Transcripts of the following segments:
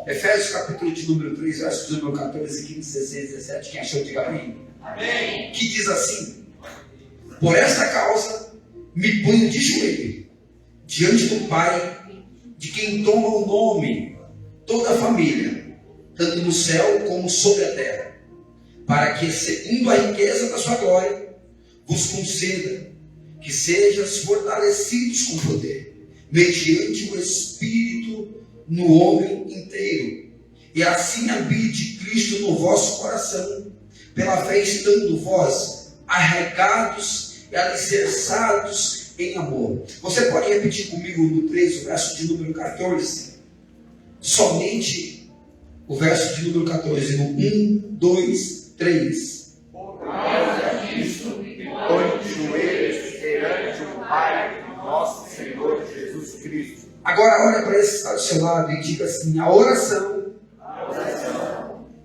Efésios capítulo de número 3, versos de número 14, 15, 16, 17. Quem achou, diga amém. Amém. Que diz assim: por esta causa me ponho de joelho diante do Pai, de quem toma o nome toda a família, tanto no céu como sobre a terra, para que, segundo a riqueza da sua glória, vos conceda que sejais fortalecidos com poder, mediante o Espírito no homem inteiro, e assim habite Cristo no vosso coração, pela fé estando vós arraigados e alicerçados em amor. Você pode repetir comigo no 3, o verso de número 14? Somente o verso de número 14, no 1, 2, 3. Por causa disso, me ponho de joelhos perante o Pai do nosso Senhor Jesus Cristo. Agora olha para esse que está do seu lado e diga assim: a oração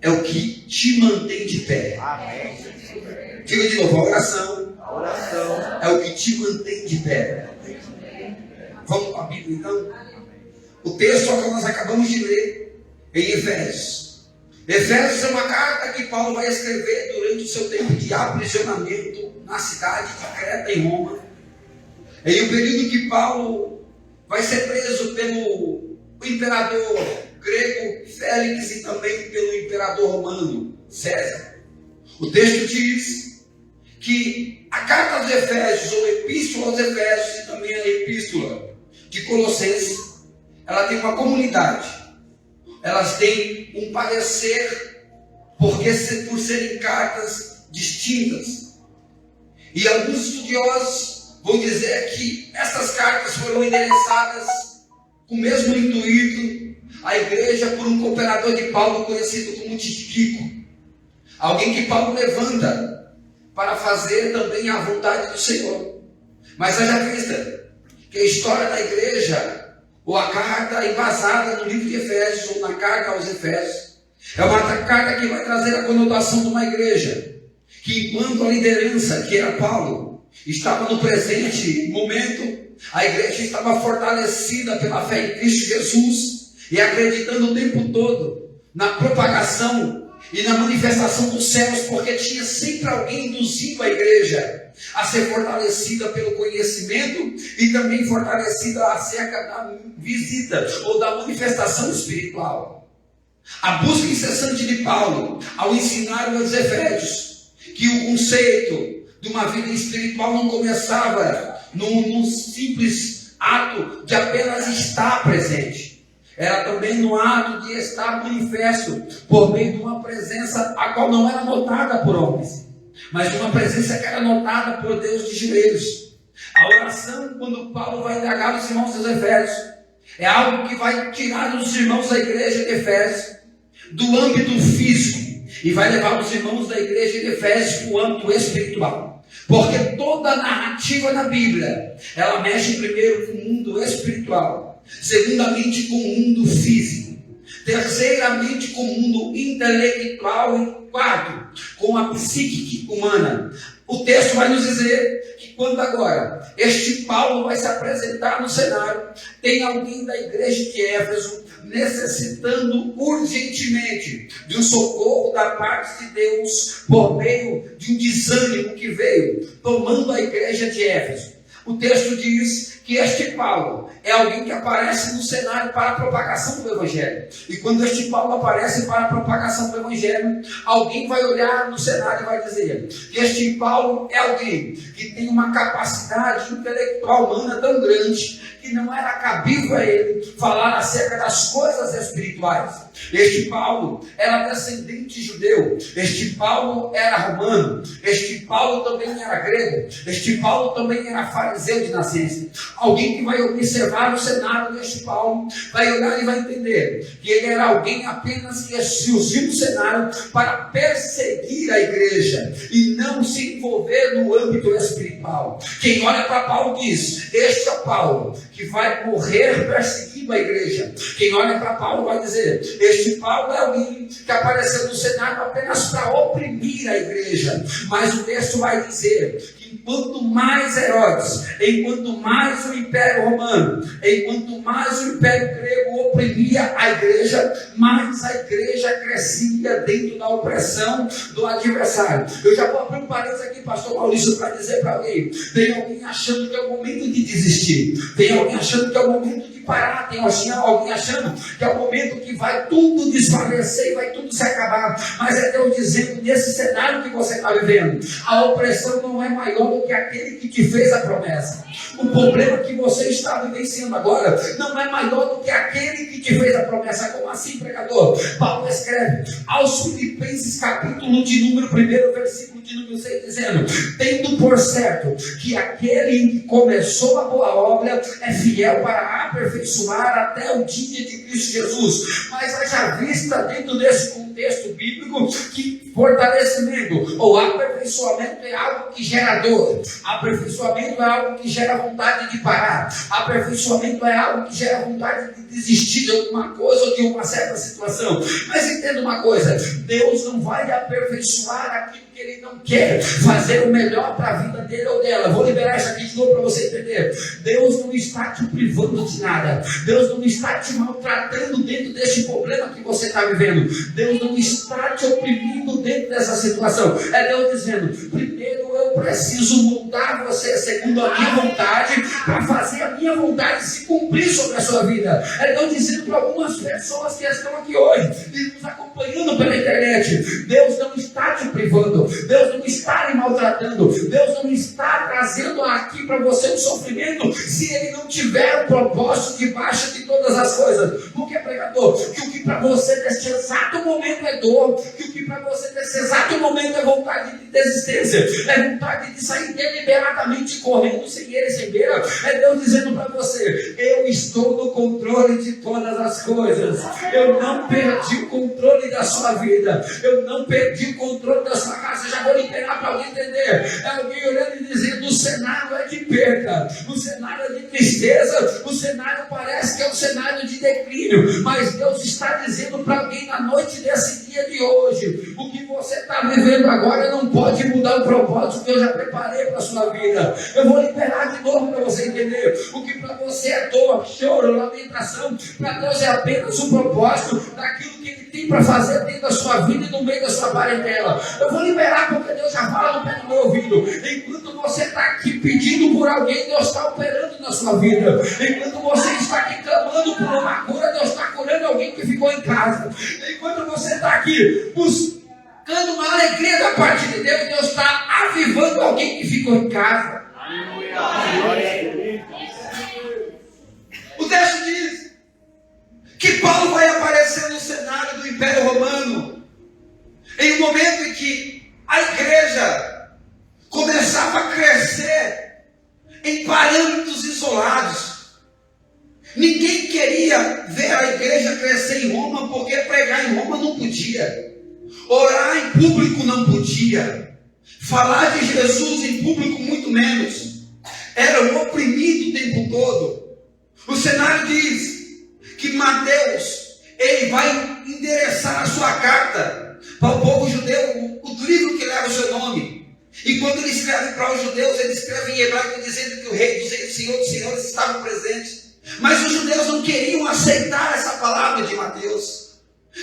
é o que te mantém de pé. Amém. Diga de novo: a oração A oração é o que te mantém de pé. Vamos para a Bíblia então? O texto que nós acabamos de ler em Efésios. Efésios é uma carta que Paulo vai escrever durante o seu tempo de aprisionamento na cidade de Creta, em Roma. Em um período que Paulo vai ser preso pelo imperador grego Félix e também pelo imperador romano César. O texto diz que a carta aos Efésios, ou epístola aos Efésios, e também a epístola de Colossenses, ela tem uma comunidade. Elas têm um parecer, por serem cartas distintas. E alguns estudiosos vão dizer que essas cartas foram endereçadas com o mesmo intuito à igreja por um cooperador de Paulo conhecido como Tíquico. Alguém que Paulo levanta para fazer também a vontade do Senhor. Mas haja vista que a história da igreja, ou a carta embasada no livro de Efésios, ou na carta aos Efésios, é uma carta que vai trazer a conotação de uma igreja que, enquanto a liderança, que era Paulo, estava no presente momento, a igreja estava fortalecida pela fé em Cristo Jesus e acreditando o tempo todo na propagação e na manifestação dos céus, porque tinha sempre alguém induzindo a igreja a ser fortalecida pelo conhecimento e também fortalecida acerca da visita ou da manifestação espiritual. A busca incessante de Paulo ao ensinar aos Efésios que o conceito de uma vida espiritual não começava num simples ato de apenas estar presente. Era também no ato de estar manifesto por meio de uma presença a qual não era notada por homens, mas uma presença que era notada por Deus de joelhos. A oração, quando Paulo vai indagar os irmãos dos Efésios, é algo que vai tirar os irmãos da igreja de Efésios do âmbito físico e vai levar os irmãos da igreja de Efésios para o âmbito espiritual. Porque toda a narrativa na Bíblia, ela mexe primeiro com o mundo espiritual, segundamente com o mundo físico, terceiramente com o mundo intelectual e quarto, com a psique humana. O texto vai nos dizer que quando agora este Paulo vai se apresentar no cenário, tem alguém da igreja de Éfeso necessitando urgentemente de um socorro da parte de Deus por meio de um desânimo que veio tomando a igreja de Éfeso. O texto diz que este Paulo é alguém que aparece no cenário para a propagação do Evangelho. E quando este Paulo aparece para a propagação do Evangelho, alguém vai olhar no cenário e vai dizer que este Paulo é alguém que tem uma capacidade intelectual humana tão grande que não era cabível a ele falar acerca das coisas espirituais. Este Paulo era descendente judeu, este Paulo era romano, este Paulo também era grego, este Paulo também era fariseu de nascença. Alguém que vai observar o cenário deste Paulo, vai olhar e vai entender que ele era alguém apenas que surgiu no cenário para perseguir a igreja e não se envolver no âmbito espiritual. Quem olha para Paulo diz: este é Paulo que vai morrer perseguindo a igreja. Quem olha para Paulo vai dizer: este Paulo é alguém que apareceu no cenário apenas para oprimir a igreja. Mas o texto vai dizer que enquanto mais Herodes, enquanto mais o Império Romano, enquanto mais o Império Grego oprimia oprimia a igreja, mais a igreja crescia dentro da opressão do adversário. Eu já vou abrir um parênteses aqui, pastor Maurício, para dizer para alguém: tem alguém achando que é o momento de desistir, tem alguém achando que é o momento de parar, tem alguém achando que é o momento que vai tudo desfalecer e vai tudo se acabar. Mas é Deus dizendo, nesse cenário que você está vivendo, a opressão não é maior do que aquele que te fez a promessa. O problema que você está vivenciando agora não é maior do que aquele que te fez a promessa. Como assim, pregador? Paulo escreve aos Filipenses, capítulo de número 1, versículo de número 6, dizendo: tendo por certo que aquele que começou a boa obra é fiel para aperfeiçoar até o dia de Cristo Jesus. Mas haja vista dentro desse contexto bíblico que fortalecimento ou aperfeiçoamento é algo que gera dor, aperfeiçoamento é algo que gera vontade de parar, aperfeiçoamento é algo que gera vontade de desistir de alguma coisa ou de uma certa situação. Mas entenda uma coisa: Deus não vai aperfeiçoar aquilo que Ele não quer fazer o melhor para a vida dele ou dela. Vou liberar isso aqui de novo para você entender. Deus não está te privando de nada, Deus não está te maltratando dentro deste problema que você está vivendo, Deus não está te oprimindo dentro dessa situação. É Deus dizendo: primeiro eu preciso moldar você segundo a minha vontade, para fazer a minha vontade se cumprir sobre a sua vida. É Deus dizendo para algumas pessoas que estão aqui hoje e nos acompanhando pela internet: Deus não está te privando, Deus não está lhe maltratando, Deus não está trazendo aqui para você um sofrimento se Ele não tiver o propósito debaixo de todas as coisas. Porque, pregador, que o que para você neste exato momento é dor, que o que para você nesse exato momento é vontade de desistência, é vontade de sair deliberadamente correndo sem ele, sem beira, é Deus dizendo para você: eu estou no controle de todas as coisas, eu não perdi o controle da sua vida, eu não perdi o controle da sua casa. Já vou liberar para alguém entender. É alguém olhando e dizendo: o cenário é de perda, o cenário é de tristeza, o cenário parece que é um cenário de declínio, mas Deus está dizendo para alguém na noite desse dia de hoje: o que você está vivendo agora não pode mudar o propósito que eu já preparei para a sua vida. Eu vou liberar de novo para você entender. O que para você é dor, choro, lamentação, para Deus é apenas um propósito daquilo que Ele tem para fazer dentro da sua vida e no meio da sua parentela. Eu vou liberar porque Deus já fala no pé do meu ouvido. Enquanto você está aqui pedindo por alguém, Deus está operando na sua vida. Enquanto você está aqui clamando por uma cura, Deus está curando alguém que ficou em casa. Enquanto você está aqui buscando uma alegria da parte de Deus, Deus está avivando alguém que ficou em casa. O texto diz que Paulo vai aparecer no cenário do Império Romano em um momento em que a igreja começava a crescer em parâmetros isolados. Ninguém queria ver a igreja crescer em Roma, porque pregar em Roma não podia, orar em público não podia, falar de Jesus em público muito menos. Era oprimido o tempo todo. O cenário diz que Mateus, ele vai endereçar a sua carta para o povo judeu, o livro que leva o seu nome. E quando ele escreve para os judeus, ele escreve em hebraico dizendo que o rei dos reis, Senhor dos senhores estava presente. Mas os judeus não queriam aceitar essa palavra de Mateus.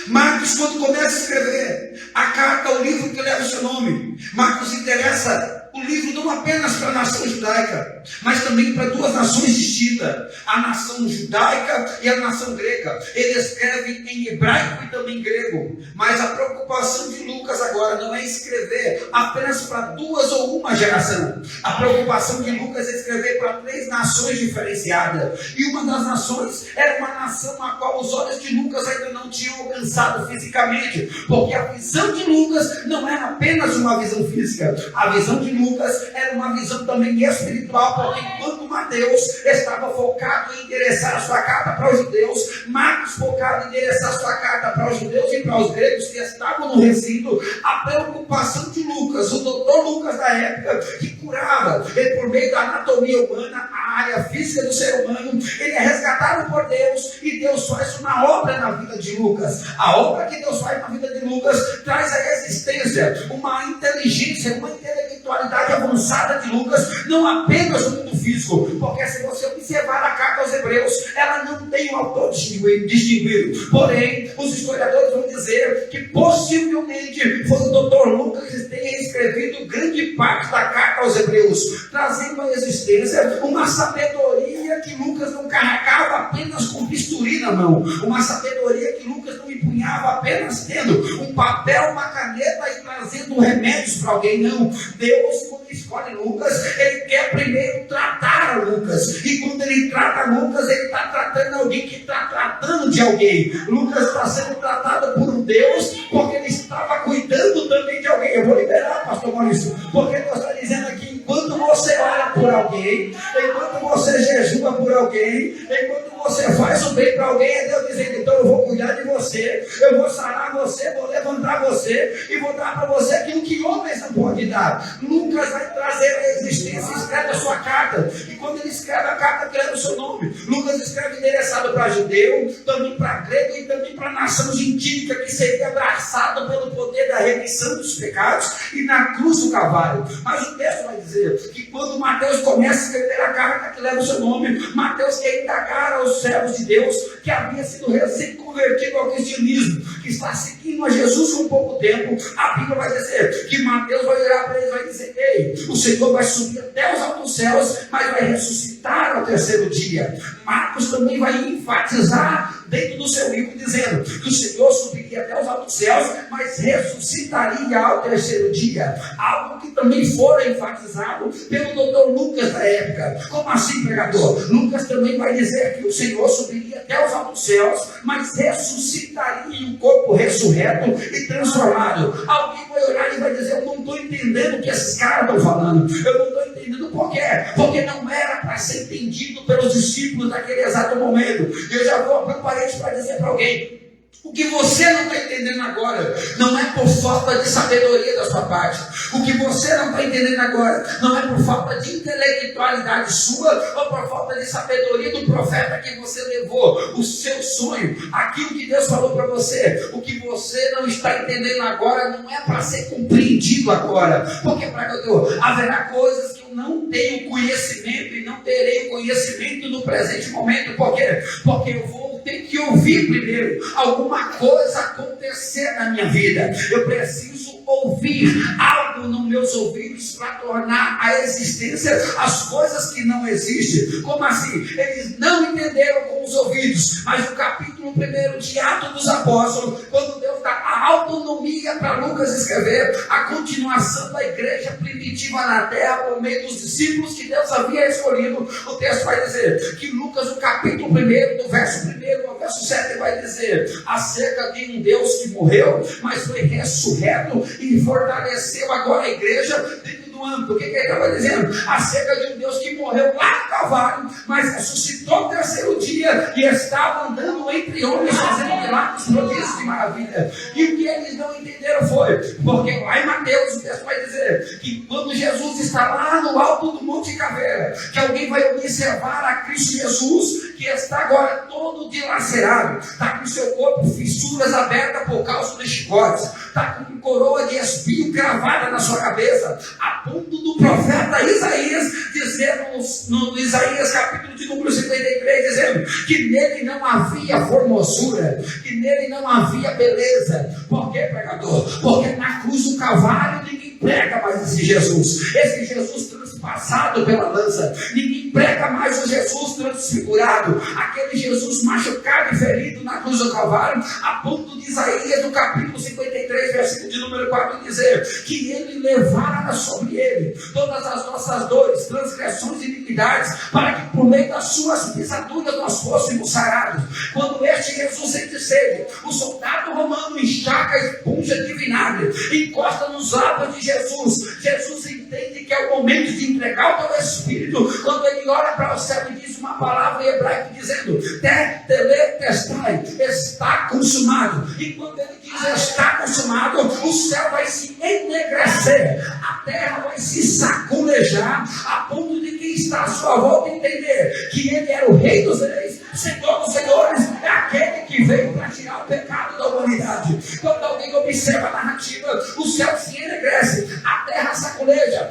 Marcos, quando começa a escrever a carta, o livro que leva o seu nome, Marcos interessa o livro não apenas para a nação judaica, mas também para duas nações distintas, a nação judaica e a nação grega. Ele escreve em hebraico e também em grego, mas a preocupação de Lucas agora não é escrever apenas para duas ou uma geração. A preocupação de Lucas é escrever para três nações diferenciadas, e uma das nações era uma nação a qual os olhos de Lucas ainda não tinham alcançado fisicamente, porque a visão de Lucas não era apenas uma visão física, a visão de Lucas era uma visão também espiritual, porque enquanto Mateus estava focado em endereçar a sua carta para os judeus, Marcos focado em endereçar a sua carta para os judeus e para os gregos que estavam no recinto. A preocupação de Lucas, o doutor Lucas da época, que curava ele, por meio da anatomia humana, a área física do ser humano, ele é resgatado por Deus, e Deus faz uma obra na vida de Lucas. A obra que Deus faz na vida de Lucas traz à existência uma inteligência, uma intelectualidade intelectualidade avançada de Lucas, não apenas no mundo físico, porque se você observar a carta aos Hebreus, ela não tem um autor distinguido. Porém, os historiadores vão dizer que possivelmente foi o Dr. Lucas que tenha escrevido grande parte da carta aos Hebreus, trazendo à existência uma sabedoria que Lucas não carregava apenas com bisturi na mão, uma sabedoria que Lucas não empunhava apenas tendo um papel, uma caneta e trazendo remédios para alguém. Não, Deus, quando escolhe Lucas, ele quer primeiro tratar a Lucas, e quando ele trata Lucas, ele está tratando alguém que está tratando de alguém. Lucas está sendo tratado por um Deus, porque ele estava cuidando também de alguém. Eu vou liberar, pastor Maurício, porque Deus está dizendo aqui, enquanto você ora por alguém, enquanto você jejua por alguém, enquanto você faz o bem para alguém, é Deus dizendo, então eu vou cuidar de você, eu vou sarar você, vou levantar você e vou dar para você aquilo que homens não podem dar. Lucas vai trazer a existência, escreve a sua carta, e quando ele escreve a carta, quer o seu nome. Lucas escreve endereçado para judeu, também para grego e também para a nação gentílica, que seria abraçado pelo poder da remissão dos pecados e na cruz do Calvário. Mas o texto vai dizer que quando Mateus começa a escrever a carta que leva o seu nome, Mateus quer indagar aos servos de Deus que havia sido recém-convertido ao cristianismo, que está seguindo a Jesus com pouco tempo. A Bíblia vai dizer que Mateus vai olhar para ele e vai dizer, ei, o Senhor vai subir até os altos céus, mas vai ressuscitar ao terceiro dia. Marcos também vai enfatizar dentro do seu livro, dizendo que o Senhor subiria até os altos céus, mas ressuscitaria ao terceiro dia. Algo que também fora enfatizado pelo doutor Lucas da época. Como assim, pregador? Lucas também vai dizer que o Senhor subiria até os altos céus, mas ressuscitaria em um corpo ressurreto e transformado. Alguém vai olhar e vai dizer, eu não estou entendendo o que esses caras estão falando. Eu não estou entendendo por quê. Porque não era para ser entendido pelos discípulos naquele exato momento. Eu já vou abrir um parênteses para dizer para alguém, o que você não está entendendo agora não é por falta de sabedoria da sua parte. O que você não está entendendo agora não é por falta de intelectualidade sua ou por falta de sabedoria do profeta que você levou. O seu sonho, aquilo que Deus falou para você, o que você não está entendendo agora não é para ser compreendido agora. Porque, pregador, haverá coisas que eu não tenho conhecimento e não terei conhecimento no presente momento. Por quê? Porque eu vou ter que ouvir primeiro alguma coisa acontecer na minha vida. Eu preciso ouvir algo nos meus ouvidos para tornar a existência as coisas que não existem. Como assim? Eles não entenderam com os ouvidos, mas no capítulo 1 de Atos dos Apóstolos, quando Deus dá a autonomia para Lucas escrever a continuação da igreja primitiva na terra por meio dos discípulos que Deus havia escolhido, o texto vai dizer que Lucas, no capítulo 1, do verso 1 ao verso 7, vai dizer acerca de um Deus que morreu, mas foi ressurreto e fortaleceu agora a igreja dentro do âmbito. O que ele estava dizendo? Acerca de um Deus que morreu lá no Calvário, mas ressuscitou no terceiro dia e estava andando entre homens, fazendo milagres, prodígios e maravilha. E o que eles não entenderam foi, porque lá em Mateus o texto vai dizer que quando Jesus está lá no alto do Monte Caveira, que alguém vai observar a Cristo Jesus, que está agora todo dilacerado, está com seu corpo fissuras abertas por causa dos chicotes, está com coroa de espinho cravada na sua cabeça, a ponto do profeta Isaías dizer no Isaías capítulo de número 53, dizendo que nele não havia formosura, que nele não havia beleza. Por quê, pregador? Porque na cruz do Calvário ninguém prega mais esse Jesus transpassado pela lança, ninguém prega mais o Jesus transfigurado, aquele Jesus machucado e ferido na cruz do Calvário, a ponto de Isaías, no capítulo 53, versículo de número 4, dizer que ele levara sobre ele todas as nossas dores, transgressões e iniquidades, para que por meio das suas pisaduras nós fôssemos sarados. Quando este Jesus sente sede, o soldado romano enxaca a esponja de vinagre, encosta nos lábios de Jesus. Jesus entende que é o momento de entregar o teu espírito, quando ele olha para o céu e diz uma palavra em hebraico dizendo tetelestai, está consumado. E quando ele diz está consumado, o céu vai se ennegrecer, a terra vai se saculejar, a ponto de quem está à sua volta entender que ele era o Rei dos Reis, Senhor dos Senhores, é aquele que veio para tirar o pecado da humanidade. Quando alguém observa a narrativa, o céu se ennegrece, a terra saculeja,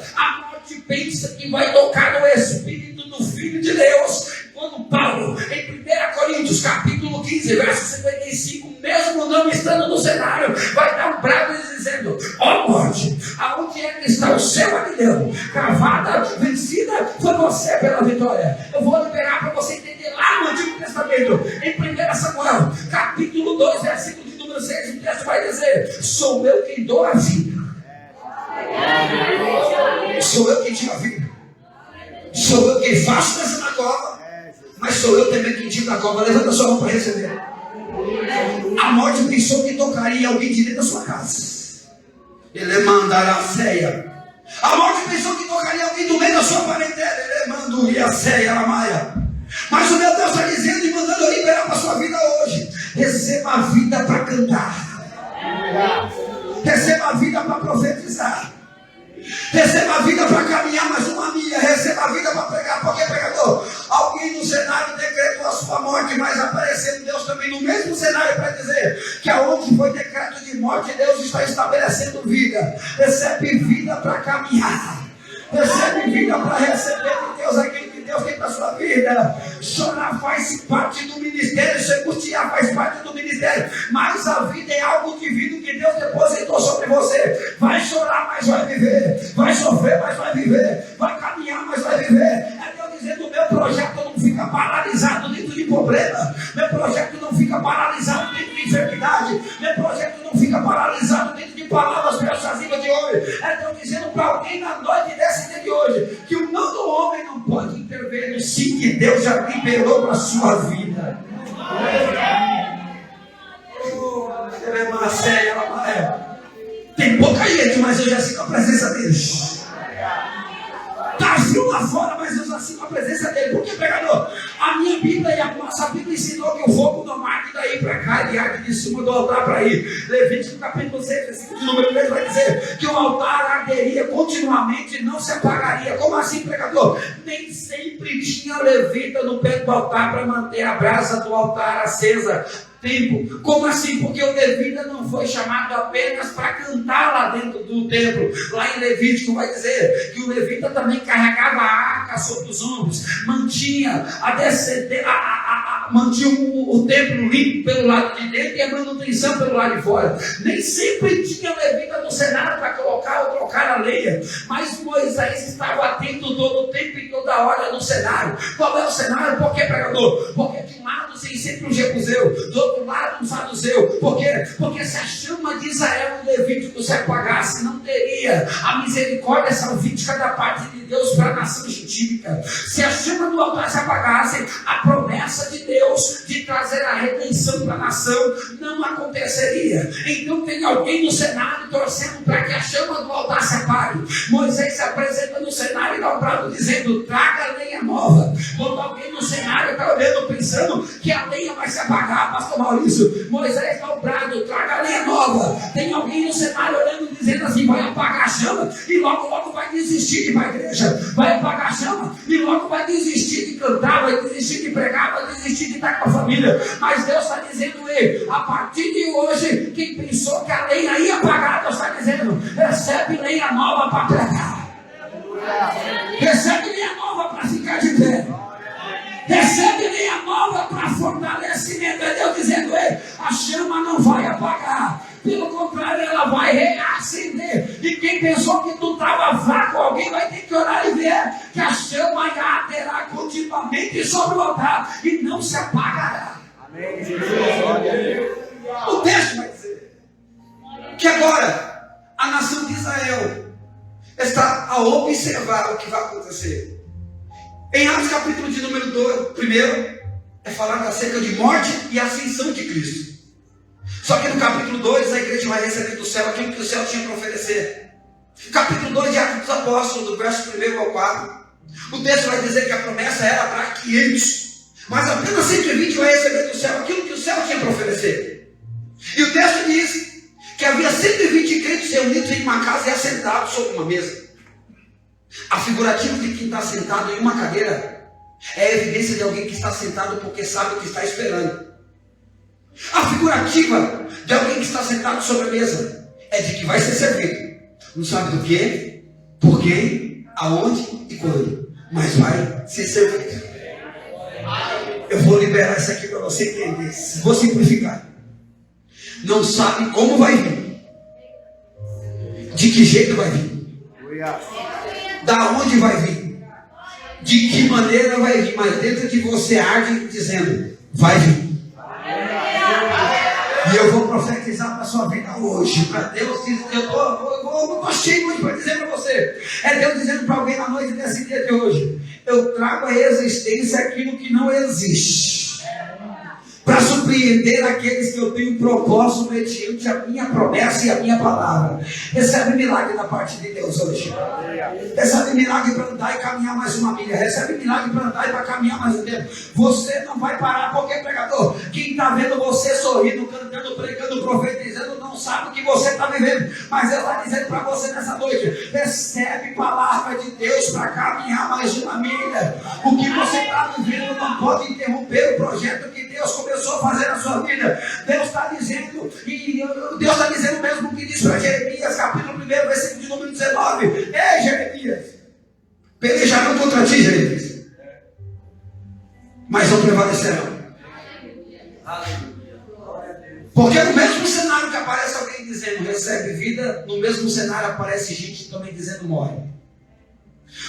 pensa que vai tocar no Espírito do Filho de Deus. Quando Paulo, em 1 Coríntios, capítulo 15, verso 55, mesmo não estando no cenário, vai dar um brado dizendo: ó morte, aonde é que está o seu aguilhão? Cravada, vencida, foi você pela vitória. Eu vou liberar para você entender lá no Antigo Testamento, em 1 Samuel, capítulo 2, versículo de número 6, o texto vai dizer: sou eu quem dou a vida. Sou eu quem tiro a vida. Sou eu quem faço nessa na cova, mas sou eu também quem tiro da cova. Levanta a sua mão para receber. A morte pensou que tocaria alguém de dentro da sua casa. Ele mandará a ceia. A morte pensou que tocaria alguém do meio da sua parentela. Ele mandaria a ceia, a maia. Mas o meu Deus está dizendo e mandando eu liberar para a sua vida hoje. Receba a vida para cantar. Receba a vida para profetizar. Receba a vida para caminhar mais uma milha. Receba a vida para pregar. Porque, pregador, alguém no cenário decretou a sua morte, mas aparecendo Deus também no mesmo cenário para dizer que aonde foi decreto de morte, Deus está estabelecendo vida. Recebe vida para caminhar. Recebe vida para receber de Deus aquilo que Deus tem para a sua vida. Chorar faz parte do ministério, se angustiar faz parte do ministério, mas a vida é algo divino que Deus depositou sobre você. Vai chorar, mas vai viver. Vai sofrer, mas vai viver. Vai caminhar, mas vai viver. É Deus dizendo: meu projeto não fica paralisado dentro de problema. Meu projeto não fica paralisado dentro de enfermidade. Meu projeto não fica paralisado dentro de palavras persuasivas de hoje. É Deus dizendo para alguém na noite desse dia de hoje que o não do homem não pode intervir no sim que Deus já liberou para a sua vida. Tem pouca gente, mas eu já sinto a presença deles. Está frio lá fora, mas eu já sinto a presença dele. Por que, pregador? A minha Bíblia e a nossa Bíblia ensinou que o fogo não arde daí para cá, ele arde de cima do altar para ir. Levítico capítulo 6, versículo de número 3 vai dizer que o altar arderia continuamente e não se apagaria. Como assim, pregador? Nem sempre tinha levita no pé do altar para manter a brasa do altar acesa. Tempo. Como assim? Porque o levita não foi chamado apenas para cantar lá dentro do templo. Lá em Levítico vai dizer que o levita também carregava a arca sobre os ombros, mantinha mantinha o templo limpo pelo lado de dentro e a manutenção pelo lado de fora. Nem sempre tinha levita no cenário para colocar ou trocar a lenha, mas Moisés estava atento todo o tempo e toda hora no cenário. Qual é o cenário? Por que, pregador? Porque de um lado tem sempre um jebuseu, do outro lado um saduceu. Por quê? Porque se a chama de Israel e Levítico se apagasse, não teria a misericórdia salvífica da parte de Deus para a nação gentílica. Se a chama do altar se apagasse, a promessa de Deus de trazer a redenção para a nação não aconteceria. Então tem alguém no cenário torcendo para que a chama do altar se apague. Moisés se apresenta no cenário e dá um brado dizendo: traga lenha nova. Quando alguém no cenário está olhando pensando que a lenha vai se apagar, pastor Maurício, Moisés dá um brado: traga lenha nova. Tem alguém no cenário olhando dizendo assim: vai apagar a chama e logo logo vai desistir de ir para a igreja. Vai apagar a chama e logo vai desistir de cantar, vai desistir de pregar, vai desistir de estar com a família. Mas Deus está dizendo: ei, a partir de hoje, quem pensou que a lenha ia apagar, Deus está dizendo: recebe lenha nova para pregar. Recebe lenha nova para ficar de pé. Recebe lenha nova para fortalecimento. É Deus dizendo: ei, a chama não vai apagar. Pelo contrário, ela vai reacender. E quem pensou que tu estava fraco, alguém vai ter que orar e ver que a chama arderá continuamente sobre o altar e não se apagará. Amém, Jesus. O texto vai dizer que agora a nação de Israel está a observar o que vai acontecer. Em Atos capítulo de número 2, primeiro é falado acerca de morte e ascensão de Cristo. Só que no capítulo 2 a igreja vai receber do céu aquilo que o céu tinha para oferecer. Capítulo 2 de Atos dos Apóstolos, do verso 1 ao 4, o texto vai dizer que a promessa era para 500, mas apenas 120 vai receber do céu aquilo que o céu tinha para oferecer. E o texto diz que havia 120 crentes reunidos em uma casa e assentados sobre uma mesa. A figurativa de quem está sentado em uma cadeira é a evidência de alguém que está sentado porque sabe o que está esperando. A figurativa de alguém que está sentado sobre a mesa é de que vai ser servido. Não sabe do que, por quê aonde e quando, mas vai ser servido. Eu vou liberar isso aqui para você entender. Vou simplificar. Não sabe como vai vir, de que jeito vai vir, da onde vai vir, de que maneira vai vir, mas dentro de você arde dizendo: vai vir. E eu vou profetizar para a sua vida hoje, para Deus dizer, eu estou cheio hoje para dizer para você, é Deus dizendo para alguém na noite desse dia de hoje: eu trago à existência aquilo que não existe, para surpreender aqueles que eu tenho propósito mediante a minha promessa e a minha palavra. Recebe milagre da parte de Deus hoje. Recebe milagre para andar e caminhar mais uma milha. Recebe milagre para andar e para caminhar mais um tempo. Você não vai parar, porque, pregador, quem está vendo você sorrindo, cantando, pregando, profetizando, não sabe o que você está vivendo, mas Ele está dizendo para você nessa noite: recebe palavra de Deus para caminhar mais uma milha. O que você está vivendo não pode interromper o projeto que Deus começou a fazer na sua vida. Deus está dizendo, e Deus está dizendo mesmo o que diz para Jeremias, capítulo 1, versículo de número 19: ei, Jeremias, pelejarão contra ti, Jeremias, mas não prevalecerão. Porque no mesmo cenário que aparece alguém dizendo recebe vida, no mesmo cenário aparece gente também dizendo morre.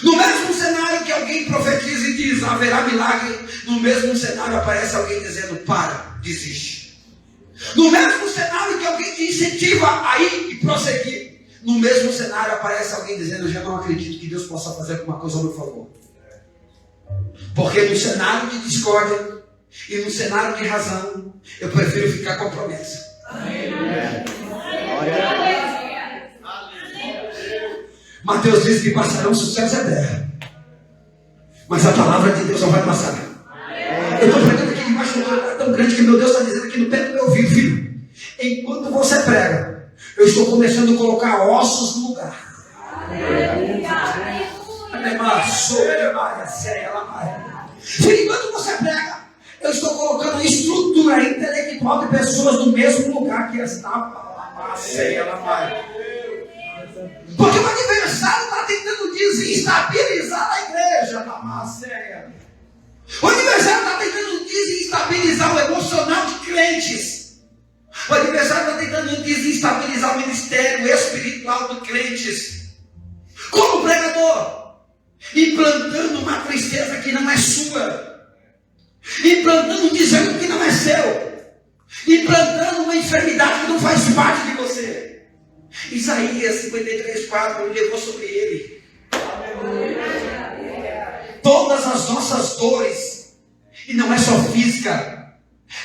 No mesmo cenário que alguém profetiza e diz haverá milagre, no mesmo cenário aparece alguém dizendo para, desiste. No mesmo cenário que alguém te incentiva a ir e prosseguir, no mesmo cenário aparece alguém dizendo: eu já não acredito que Deus possa fazer alguma coisa ao meu favor. Porque no cenário de discórdia e no cenário de razão, eu prefiro ficar com a promessa. Mateus diz que passarão os céus e a terra, mas a palavra de Deus não vai passar. Eu estou pregando aqui debaixo de um lugar tão grande que meu Deus está dizendo aqui no pé do meu ouvido: filho, enquanto você prega, eu estou começando a colocar ossos no lugar. Filho, enquanto você prega, eu estou colocando a estrutura intelectual de pessoas no mesmo lugar que estavam. Porque o adversário está tentando desestabilizar a igreja. O adversário está tentando desestabilizar o emocional de crentes. O adversário está tentando desestabilizar o ministério espiritual de crentes. Como pregador, implantando uma tristeza que não é sua, implantando um desânimo que não é seu, implantando uma enfermidade que não faz parte de você. Isaías 53:4 levou sobre ele. Todas as nossas dores, e não é só física,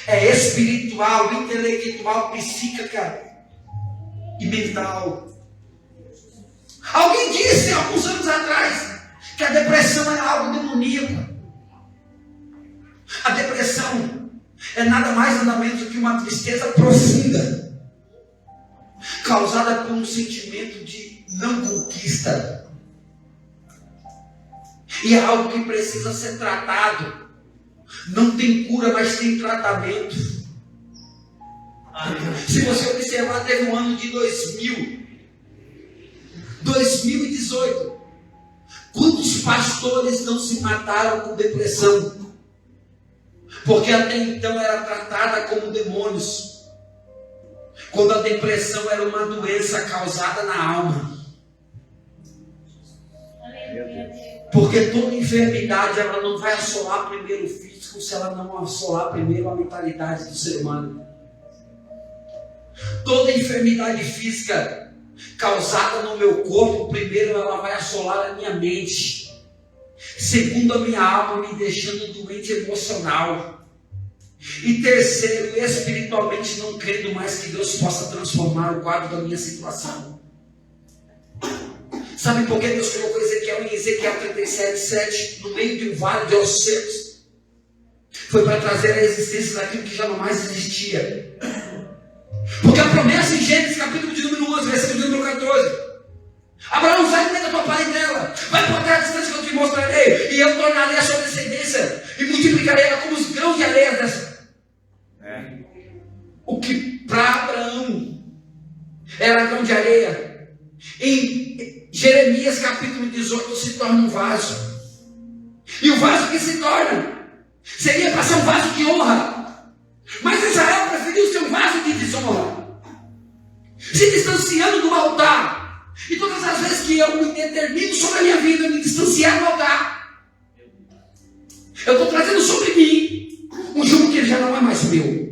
é espiritual, intelectual, psíquica e mental. Alguém disse alguns anos atrás que a depressão é algo demoníaco. A depressão é nada mais nada menos do que uma tristeza profunda, causada por um sentimento de não conquista. E é algo que precisa ser tratado. Não tem cura, mas tem tratamento. Se você observar, teve um ano de 2018. Quantos pastores não se mataram com depressão? Porque até então era tratada como demônios, quando a depressão era uma doença causada na alma. Porque toda enfermidade, ela não vai assolar primeiro o físico se ela não assolar primeiro a mentalidade do ser humano. Toda enfermidade física causada no meu corpo, primeiro ela vai assolar a minha mente, segundo a minha alma, me deixando doente emocional, e terceiro, espiritualmente não crendo mais que Deus possa transformar o quadro da minha situação. Sabe por que Deus colocou Ezequiel em Ezequiel 37:7 no meio de um vale de ossos secos? Foi para trazer a existência daquilo que já não mais existia. Porque a promessa em Gênesis capítulo de número 11, versículo de número 14: Abraão, sai da tua parentela, vai para a terra distante que eu te mostrarei, e eu tornarei a sua descendência e multiplicarei ela como os grãos de areia dessa. O que para Abraão era grão de areia, em Jeremias capítulo 18 se torna um vaso. E o vaso que se torna seria para ser um vaso de honra. Mas Israel preferiu ser um vaso de desonra, se distanciando do altar. E todas as vezes que eu me determino sobre a minha vida, eu me distanciar do altar, eu estou trazendo sobre mim um jugo que já não é mais meu.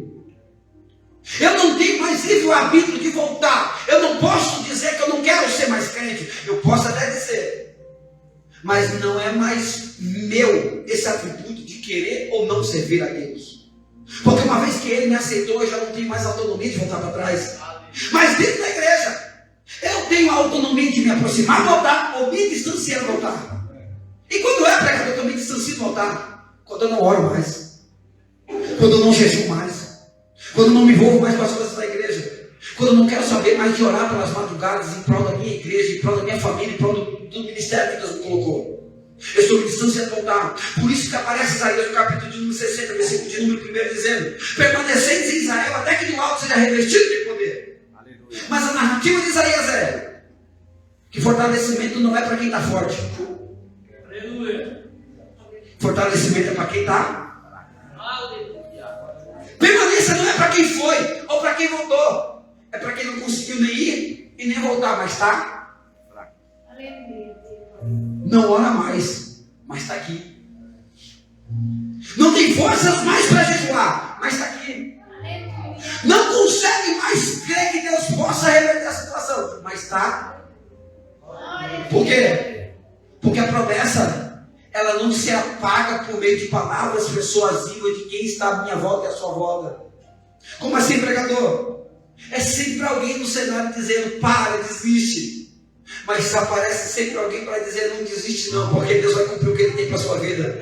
Eu não tenho mais livre arbítrio de voltar. Eu não posso dizer que eu não quero ser mais crente. Eu posso até dizer, mas não é mais meu esse atributo de querer ou não servir a Deus. Porque uma vez que Ele me aceitou, eu já não tenho mais autonomia de voltar para trás. Mas dentro da igreja, eu tenho a autonomia de me aproximar do altar ou me distanciar do altar. E quando é pregador, eu me distancio do altar? Quando eu não oro mais, quando eu não jejuo mais, quando eu não me envolvo mais com as coisas da igreja, quando eu não quero saber mais de orar pelas madrugadas em prol da minha igreja, em prol da minha família, em prol do ministério que Deus me colocou. Eu estou me distanciando do altar. Por isso que aparece Isaías no capítulo de número 60, versículo de número 1, dizendo: permanecentes em Israel até que do alto seja revestido de poder. Aleluia. Mas a narrativa de Isaías é que fortalecimento não é para quem está forte. Aleluia. Fortalecimento é para quem está. Permanência não é para quem foi ou para quem voltou. É para quem não conseguiu nem ir e nem voltar, mas está. Não ora mais, mas está aqui. Não tem forças mais para jejuar, mas está aqui. Não consegue mais crer que Deus possa reverter a situação, mas está. Por quê? Porque a promessa, ela não se apaga por meio de palavras persuasivas de quem está à minha volta e à sua volta. Como assim, pregador? É sempre alguém no cenário dizendo: para, desiste. Mas aparece sempre alguém para dizer: não desiste não, porque Deus vai cumprir o que Ele tem para a sua vida.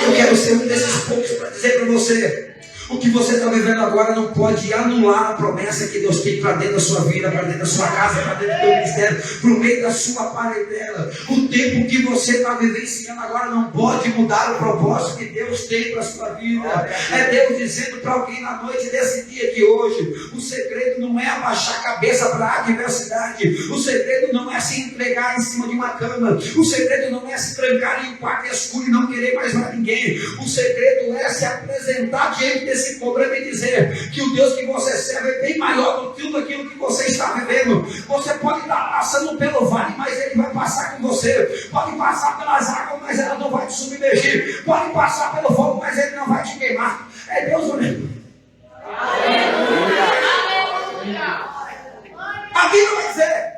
Eu quero ser um desses poucos para dizer para você: o que você está vivendo agora não pode anular a promessa que Deus tem para dentro da sua vida, para dentro da sua casa, para dentro do seu ministério, para o meio da sua parentela. O tempo que você está vivenciando agora não pode mudar o propósito que Deus tem para a sua vida. É Deus dizendo para alguém na noite desse dia de hoje: o segredo não é abaixar a cabeça para a adversidade. O segredo não é se entregar em cima de uma cama. O segredo não é se trancar em um quarto escuro e não querer mais para ninguém. O segredo é se apresentar diante desse problema e dizer que o Deus que você serve é bem maior do que tudo aquilo que você está vivendo. Você pode estar passando pelo vale, mas Ele vai passar com você. Pode passar pelas águas, mas ela não vai te submergir. Pode passar pelo fogo, mas Ele não vai te queimar. É Deus mesmo. A Bíblia vai dizer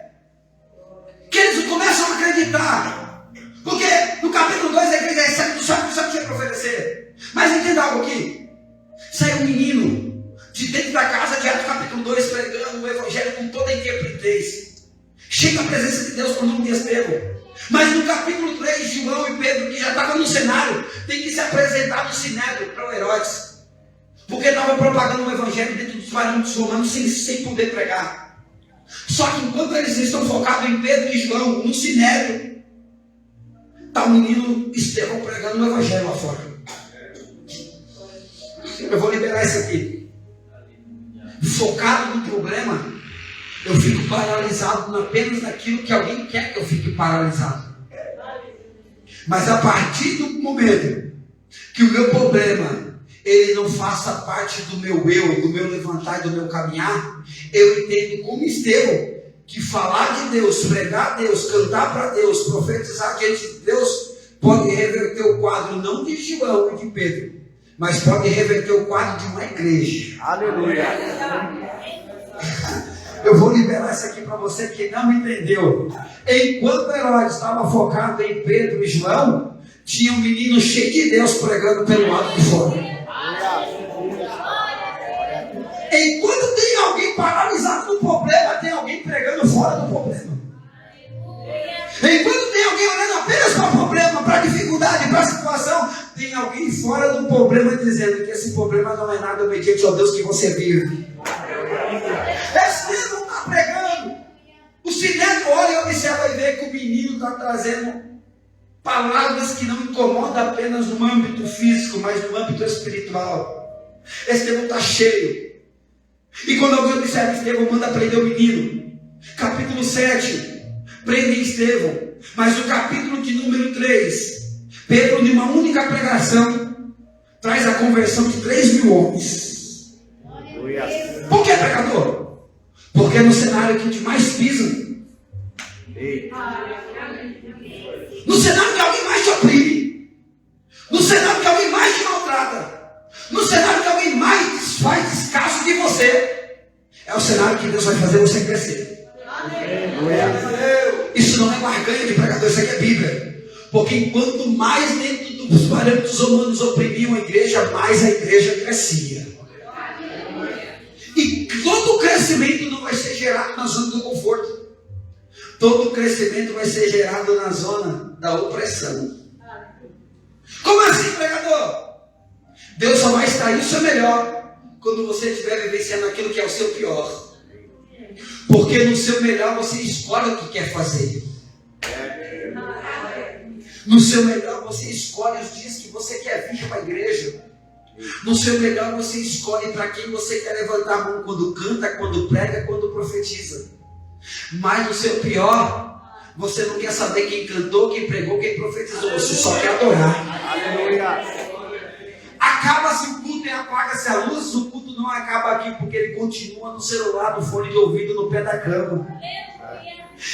que eles começam a acreditar, porque no capítulo 2 a igreja recebe do céu que o céu tinha para oferecer. Mas entenda algo aqui: saiu um menino de dentro da casa de Atos capítulo 2 pregando o evangelho com toda a intrepidez. Chega a presença de Deus por nome de Estevão. Mas no capítulo 3, João e Pedro, que já estavam no cenário, tem que se apresentar no sinédrio para o Herodes, porque estava propagando o evangelho dentro dos parâmetros romanos sem poder pregar. Só que enquanto eles estão focados em Pedro e João, no sinédrio, está o menino Estevão pregando o evangelho lá fora. Eu vou liberar isso aqui. Focado no problema, eu fico paralisado apenas naquilo que alguém quer que eu fique paralisado. Mas a partir do momento que o meu problema ele não faça parte do meu eu, do meu levantar e do meu caminhar, eu entendo como Estevão que falar de Deus, pregar a Deus, cantar para Deus, profetizar diante de Deus pode reverter o quadro não de João e de Pedro, mas pode reverter o quadro de uma igreja. Aleluia. Eu vou liberar isso aqui para você que não entendeu. Enquanto Herodes estava focado em Pedro e João, tinha um menino cheio de Deus pregando pelo lado de fora. Enquanto tem alguém paralisado no problema, tem alguém pregando fora do problema. Enquanto tem alguém olhando apenas para o problema, para a dificuldade, para a situação, tem alguém fora do problema dizendo que esse problema não é nada obediente ao Deus que você vive. Esse não está pregando. O sinédrio olha e observa e vê que o menino está trazendo palavras que não incomodam apenas no âmbito físico, mas no âmbito espiritual. Estevão está cheio. E quando alguém observa, Estevão manda prender o menino. Capítulo 7. prendem Estevão. Mas o capítulo de número 3, Pedro, numa única pregação, traz a conversão de 3.000 homens. Por que, pregador? Porque é no cenário que a gente mais pisa. No cenário que alguém mais te oprime. No cenário que alguém mais te maltrata. No cenário que alguém mais faz descaso de você. É o cenário que Deus vai fazer você crescer. Isso não é barganha de pregador, isso aqui é Bíblia. Porque enquanto mais dentro dos parâmetros humanos oprimiam a igreja, mais a igreja crescia. E todo o crescimento não vai ser gerado na zona do conforto. Todo o crescimento vai ser gerado na zona da opressão. Como assim, pregador? Deus só vai extrair o seu melhor quando você estiver vivenciando aquilo que é o seu pior. Porque no seu melhor você escolhe o que quer fazer. No seu melhor você escolhe os dias que você quer vir para a igreja. No seu melhor você escolhe para quem você quer levantar a mão quando canta, quando prega, quando profetiza. Mas no seu pior, você não quer saber quem cantou, quem pregou, quem profetizou. Você só quer adorar. Aleluia. Acaba-se o culto e apaga-se a luz. O culto não acaba aqui porque ele continua no celular, no fone de ouvido, no pé da cama.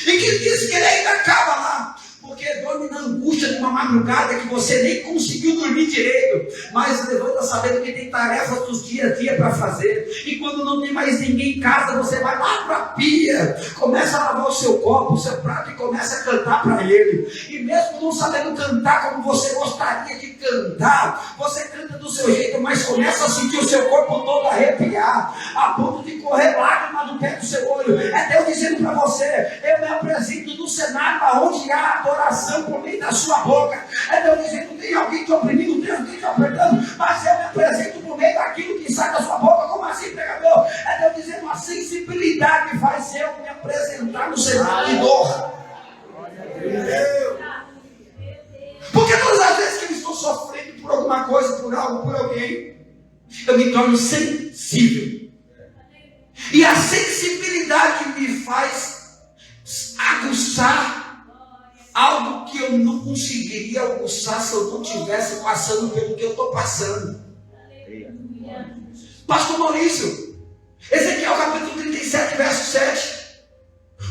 E que diz que ele ainda acaba lá, porque dorme na angústia de uma madrugada que você nem conseguiu dormir direito, mas levanta sabendo que tem tarefas dos dia a dia para fazer. E quando não tem mais ninguém em casa, você vai lá para a pia, começa a lavar o seu copo, o seu prato e começa a cantar para ele. E mesmo não sabendo cantar como você gostaria de cantar, você canta do seu jeito, mas começa a sentir o seu corpo todo arrepiar, a ponto de correr lágrimas no pé do seu olho. É Deus dizendo para você: eu me apresento no cenário onde há adoração por meio da sua boca. É Deus dizendo: tem alguém te oprimindo, tem alguém te apertando, mas eu me apresento por meio daquilo que sai da sua boca. Como assim, pregador? É Deus dizendo: a sensibilidade faz eu me apresentar no cenário de dor. Porque todas as vezes que eu estou sofrendo por alguma coisa, por algo, por alguém, eu me torno sensível. E a sensibilidade me faz aguçar algo que eu não conseguiria aguçar se eu não estivesse passando pelo que eu estou passando. Pastor Maurício, Ezequiel capítulo 37, verso 7.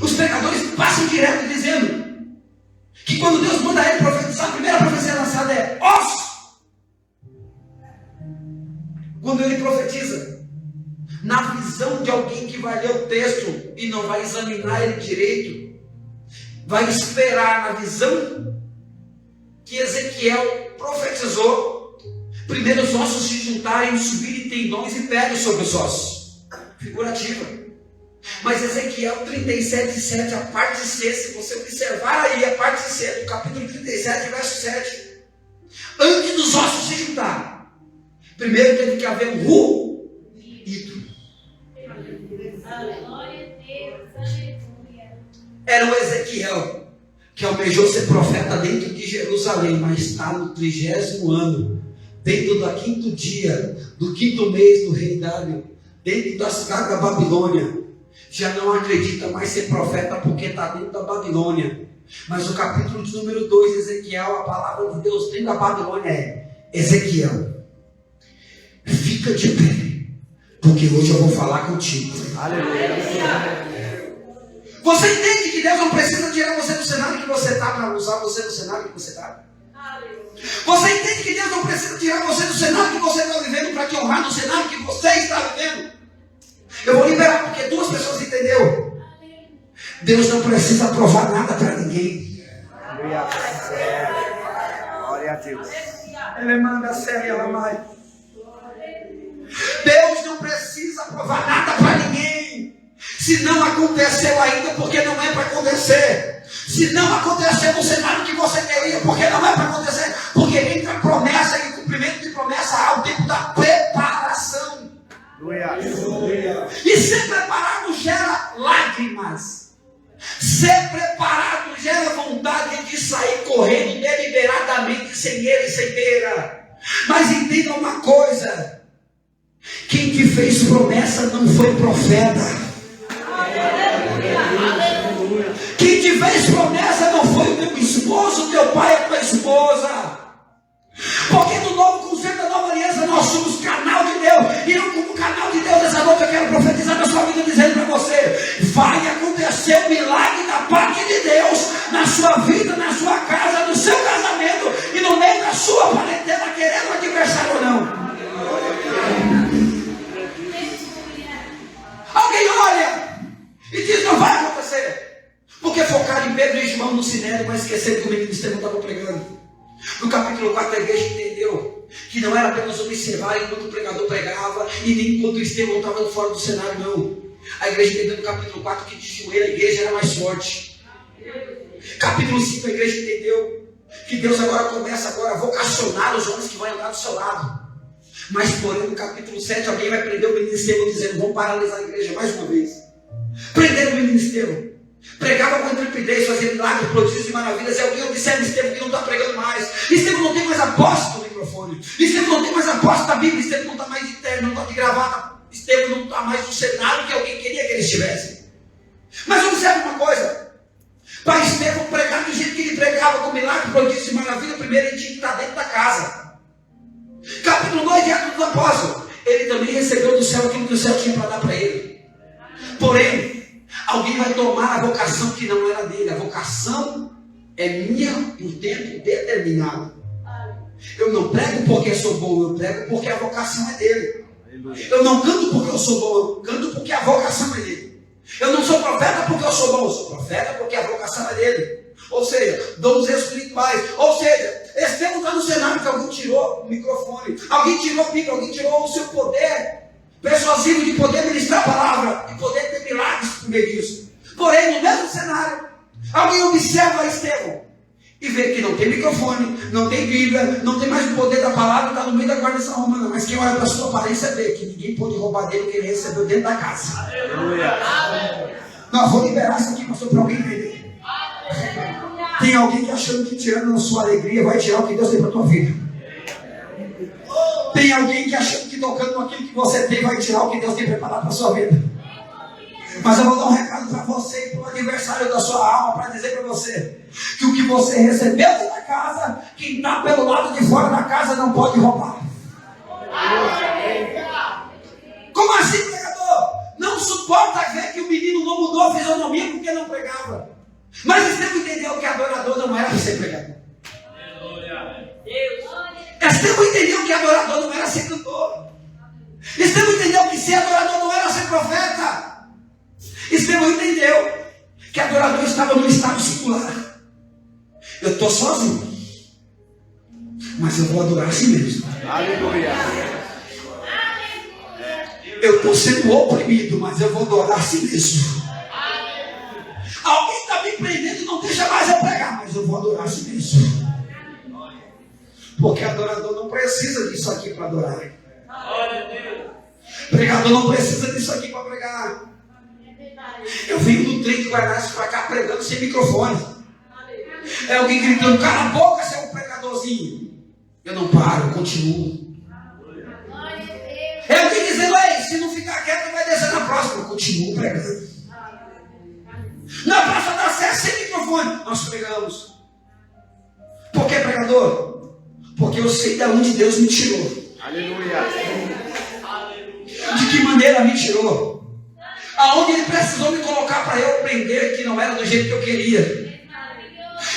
Os pregadores passam direto dizendo que quando Deus manda ele profetizar, a primeira profecia lançada é ossos. Quando ele profetiza, na visão de alguém que vai ler o texto e não vai examinar ele direito, vai esperar na visão que Ezequiel profetizou, primeiro os ossos se juntarem, subirem tendões e peles sobre os ossos. Figurativa. Mas Ezequiel 37:7, a parte C, se você observar aí a parte C do capítulo 37, verso 7, antes dos ossos se juntar, primeiro teve que haver um ruído. Era o Ezequiel que almejou ser profeta dentro de Jerusalém, mas está no 30º ano, dentro do 5º dia, do 5º mês do rei Dário, dentro da cidade da Babilônia. Já não acredita mais ser profeta porque está dentro da Babilônia. Mas o capítulo de número 2, Ezequiel, a palavra de Deus dentro da Babilônia é: Ezequiel, fica de pé, porque hoje eu vou falar contigo. Aleluia. Você entende que Deus não precisa tirar você do cenário que você está para usar você no cenário que você está? Você entende que Deus não precisa tirar você do cenário que você está vivendo para te honrar no cenário que você está vivendo? Eu vou liberar porque 2 pessoas entenderam. Deus não precisa provar nada para ninguém. Glória a Deus. Ele manda a série, ela mais. Deus não precisa provar nada para ninguém. Se não aconteceu ainda, porque não é para acontecer. Se não aconteceu no cenário que você queria, porque não é para acontecer. Porque entre a promessa e o cumprimento de promessa há o tempo da preparação. E ser preparado gera lágrimas. Ser preparado gera vontade de sair correndo deliberadamente, sem ele e sem beira. Mas entenda uma coisa: quem te fez promessa não foi profeta. Quem te fez esposa. Porque no novo conceito da nova aliança nós somos canal de Deus. E eu, como canal de Deus, essa noite eu quero profetizar na sua vida, dizendo para você: vai acontecer o milagre da parte de Deus na sua vida, na sua casa, no seu casamento e no meio da sua parentela, querendo o adversário ou não. Alguém olha e diz: não vai acontecer. Porque focaram em Pedro e João no sinédrio, mas esqueceram que o menino Estevão estava pregando. No capítulo 4 a igreja entendeu que não era apenas observar enquanto o pregador pregava e nem enquanto o Estevão estava fora do cenário, não. A igreja entendeu no capítulo 4 que de joelho a igreja era mais forte. Capítulo 5 a igreja entendeu que Deus agora começa a vocacionar os homens que vão andar do seu lado. Mas porém no capítulo 7 alguém vai prender o menino Estevão dizendo: vamos paralisar a igreja mais uma vez. Prenderam o menino Estevão. Pregava com intrepidez, fazia milagres, prodígios e maravilhas. E alguém observa Estevão que não está pregando mais. Estevão não tem mais a posse do microfone. Estevão não tem mais a posse da Bíblia. Estevão não está mais de terno, não está de gravata. Estevão não está mais no cenário que alguém queria que ele estivesse. Mas observe uma coisa: para Estevão pregar do jeito que ele pregava, com milagres, prodígios e maravilhas, primeiro ele tinha que estar dentro da casa. Capítulo 2 de Atos dos Apóstolos, ele também recebeu do céu aquilo que o céu tinha para dar para ele. Porém, alguém vai tomar a vocação que não era dele. A vocação é minha por tempo determinado. Eu não prego porque eu sou bom, eu prego porque a vocação é dele. Eu não canto porque eu sou bom, eu canto porque a vocação é dele. Eu não sou profeta porque eu sou bom, eu sou profeta porque a vocação é dele. Ou seja, dons espirituais. Ou seja, Estevão está no cenário que alguém tirou o microfone, alguém tirou a Bíblia, alguém tirou o seu poder persuasivo de poder ministrar a palavra, de poder ter milagres por meio disso. Porém, no mesmo cenário, alguém observa Estevão e vê que não tem microfone, não tem Bíblia, não tem mais o poder da palavra, está no meio da guarnição romana. Mas quem olha para a sua aparência vê que ninguém pôde roubar dele o que ele recebeu dentro da casa. Aleluia. Não, vou liberar isso aqui, pastor, para alguém entender. Tem alguém que achando que tirando a sua alegria vai tirar o que Deus tem para a tua vida. Tem alguém que achando que tocando aquilo que você tem vai tirar o que Deus tem preparado para a sua vida. Mas eu vou dar um recado para você e para o adversário da sua alma, para dizer para você que o que você recebeu da casa, quem está pelo lado de fora da casa não pode roubar. Como assim, pregador? Não suporta ver que o menino não mudou a fisionomia porque não pregava. Mas Estevão entendeu que adorador não era ser pregador. Estevão entendeu que adorador não era ser cantor. Estevão entendeu que ser adorador não era ser profeta. Estevão entendeu que adorador estava num estado singular. Eu estou sozinho, mas eu vou adorar a si mesmo. Aleluia. Eu estou sendo oprimido, mas eu vou adorar a si mesmo. Alguém está me prendendo e não deixa mais eu pregar, mas eu vou adorar a si mesmo. Porque adorador não precisa disso aqui para adorar. Pregador não precisa disso aqui para pregar. Eu venho do trem de Guarnazes para cá pregando sem microfone. É alguém gritando: cala a boca, você é um pregadorzinho. Eu não paro, eu continuo. É alguém dizendo: ei, se não ficar quieto vai descer na próxima. Eu continuo pregando. Na Praça da Sé sem microfone nós pregamos. Por que, pregador? Porque eu sei de onde Deus me tirou. Aleluia. De que maneira me tirou? Aonde Ele precisou me colocar para eu aprender que não era do jeito que eu queria.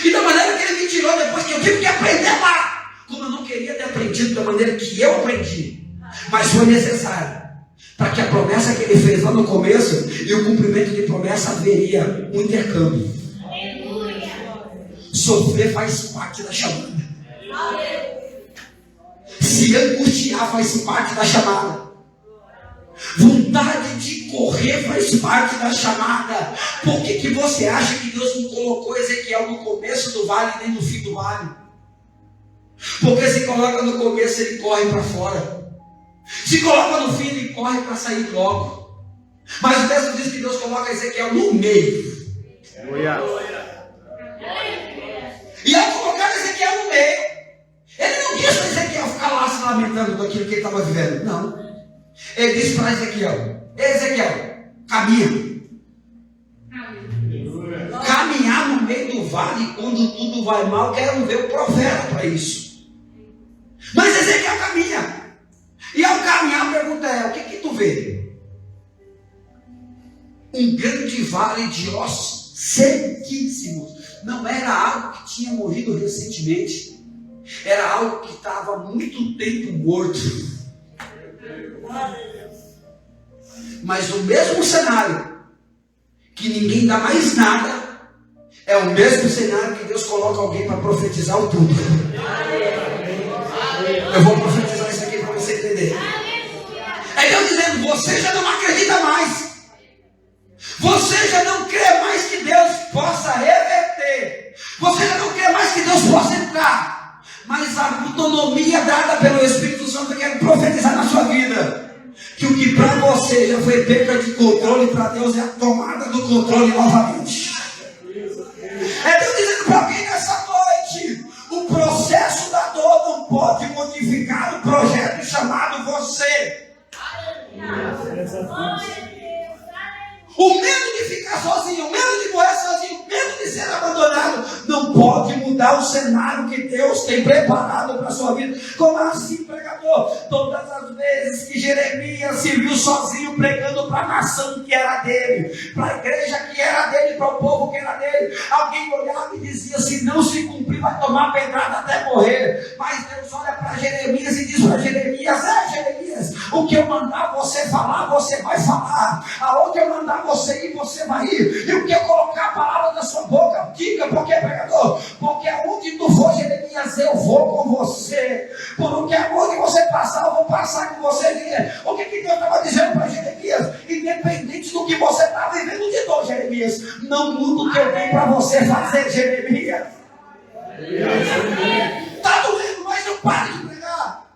E da maneira que Ele me tirou depois que eu tive que aprender lá. Como eu não queria ter aprendido da maneira que eu aprendi. Mas foi necessário. Para que a promessa que Ele fez lá no começo e o cumprimento de promessa haveria um intercâmbio. Aleluia. Sofrer faz parte da chamada. Se angustiar faz parte da chamada. Vontade de correr faz parte da chamada. Por que você acha que Deus não colocou Ezequiel no começo do vale nem no fim do vale? Porque se coloca no começo, ele corre para fora. Se coloca no fim, ele corre para sair logo. Mas o texto diz que Deus coloca Ezequiel no meio. E ao colocar Ezequiel no meio, ele não disse para Ezequiel ficar lá se lamentando daquilo que ele estava vivendo. Não. Ele disse para Ezequiel: Ezequiel, caminha. Caminhar no meio do vale, quando tudo vai mal, quero ver o profeta para isso. Mas Ezequiel caminha. E ao caminhar, a pergunta é: o que tu vê? Um grande vale de ossos sequíssimos. Não era algo que tinha morrido recentemente. Era algo que estava há muito tempo morto. Mas o mesmo cenário, que ninguém dá mais nada, é o mesmo cenário que Deus coloca alguém para profetizar o tudo. Eu vou profetizar isso aqui para você entender. É Deus dizendo: você já não acredita mais. Você já não crê mais que Deus possa reverter. Você já não crê mais que Deus possa entrar. Mas a autonomia dada pelo Espírito Santo, eu quero profetizar na sua vida que o que para você já foi perda de controle, para Deus é a tomada do controle novamente. É Deus dizendo para alguém nessa noite: o processo da dor não pode modificar o projeto chamado você. O medo de ficar sozinho, o medo de morrer sozinho, o medo de ser abandonado, não pode mudar o cenário que Deus tem preparado para a sua vida. Como assim, pregador? Todas as vezes que Jeremias se viu sozinho pregando para a nação que era dele, para a igreja que era dele, para o povo que era dele, alguém olhava e dizia: se não se cumprir, vai tomar pedrada até morrer. Mas Deus olha para Jeremias e diz para Jeremias: Jeremias, o que eu mandar você falar, você vai falar. Aonde eu mandar você ir, você vai ir. E o que eu colocar a palavra da sua boca, diga. Por que, pregador? Porque aonde tu for, Jeremias, eu vou com você. Porque aonde você passar, eu vou passar com você. O que Deus estava dizendo para Jeremias? Independente do que você está vivendo de dor, Jeremias, não muda o que eu tenho para você fazer, Jeremias. Está doendo, mas não pare de pregar.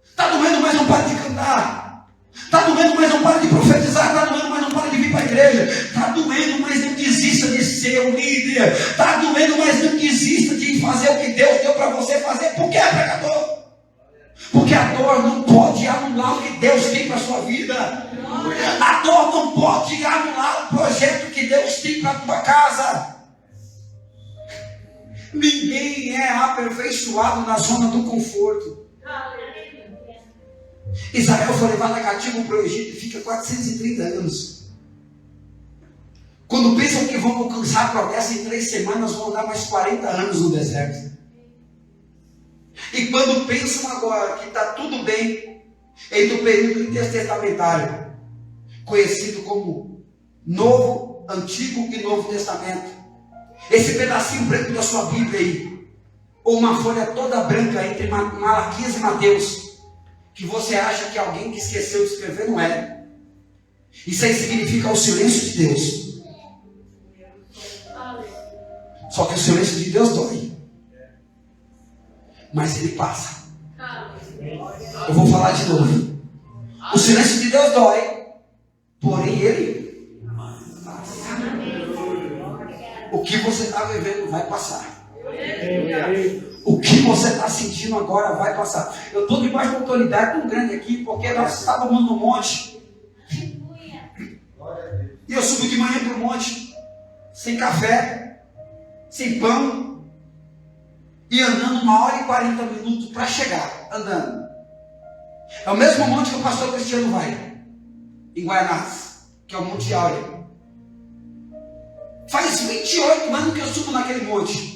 Está doendo, mas não pare de cantar. Está doendo, mas não pare de profetizar. Está doendo, mas não pare de vir para a igreja. Está doendo, mas não desista de ser um líder. Está doendo, mas não desista de fazer o que Deus deu para você fazer. Por que, pregador? Porque a dor não pode anular o que Deus tem para a sua vida. A dor não pode anular o projeto que Deus tem para a tua casa. Ninguém é aperfeiçoado na zona do conforto. Israel foi levado cativo para o Egito e fica 430 anos. Quando pensam que vão alcançar a promessa em 3 semanas, vão andar mais 40 anos no deserto. E quando pensam agora que está tudo bem, entre o período intertestamentário, conhecido como Antigo e Novo Testamento, esse pedacinho branco da sua Bíblia aí, ou uma folha toda branca entre Malaquias e Mateus, que você acha que alguém que esqueceu de escrever, não é. Isso aí significa o silêncio de Deus. Só que o silêncio de Deus dói. Mas ele passa. Eu vou falar de novo. O silêncio de Deus dói, porém ele passa. O que você está vivendo vai passar. O que você está sentindo agora vai passar. Eu estou debaixo de uma autoridade tão grande aqui, porque nós estávamos no monte. E eu subo de manhã para o monte, sem café, sem pão, e andando 1h40 para chegar, andando. É o mesmo monte que o pastor Cristiano vai, em Guaianazes, que é o Monte Áureo. Faz 28 anos que eu subo naquele monte.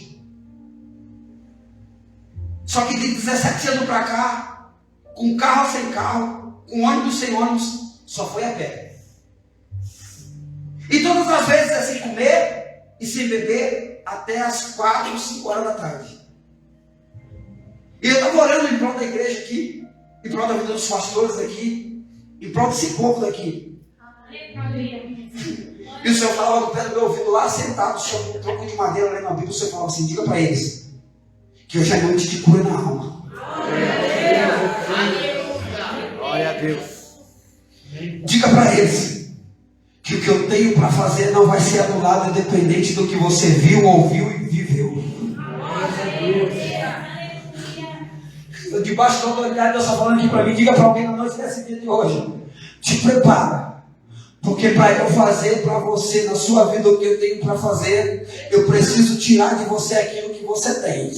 Só que de 17 anos para cá, com carro sem carro, com ônibus sem ônibus, só foi a pé. E todas as vezes é sem comer e sem beber até as 4 ou 5 horas da tarde. E eu estava orando em prol da igreja aqui, em prol da vida dos pastores aqui, em prol desse povo daqui. E o Senhor falava no pé do meu ouvido lá, sentado, sobre um tronco de madeira lendo a Bíblia. O Senhor falava assim: diga para eles que hoje é noite de cura na alma. Glória a Deus. Diga para eles que o que eu tenho para fazer não vai ser anulado, independente do que você viu, ouviu e viveu. Eu debaixo da autoridade, Deus está falando aqui para mim. Diga para alguém na noite desse dia de hoje: te prepara, Porque para eu fazer para você, na sua vida, o que eu tenho para fazer, eu preciso tirar de você aquilo que você tem.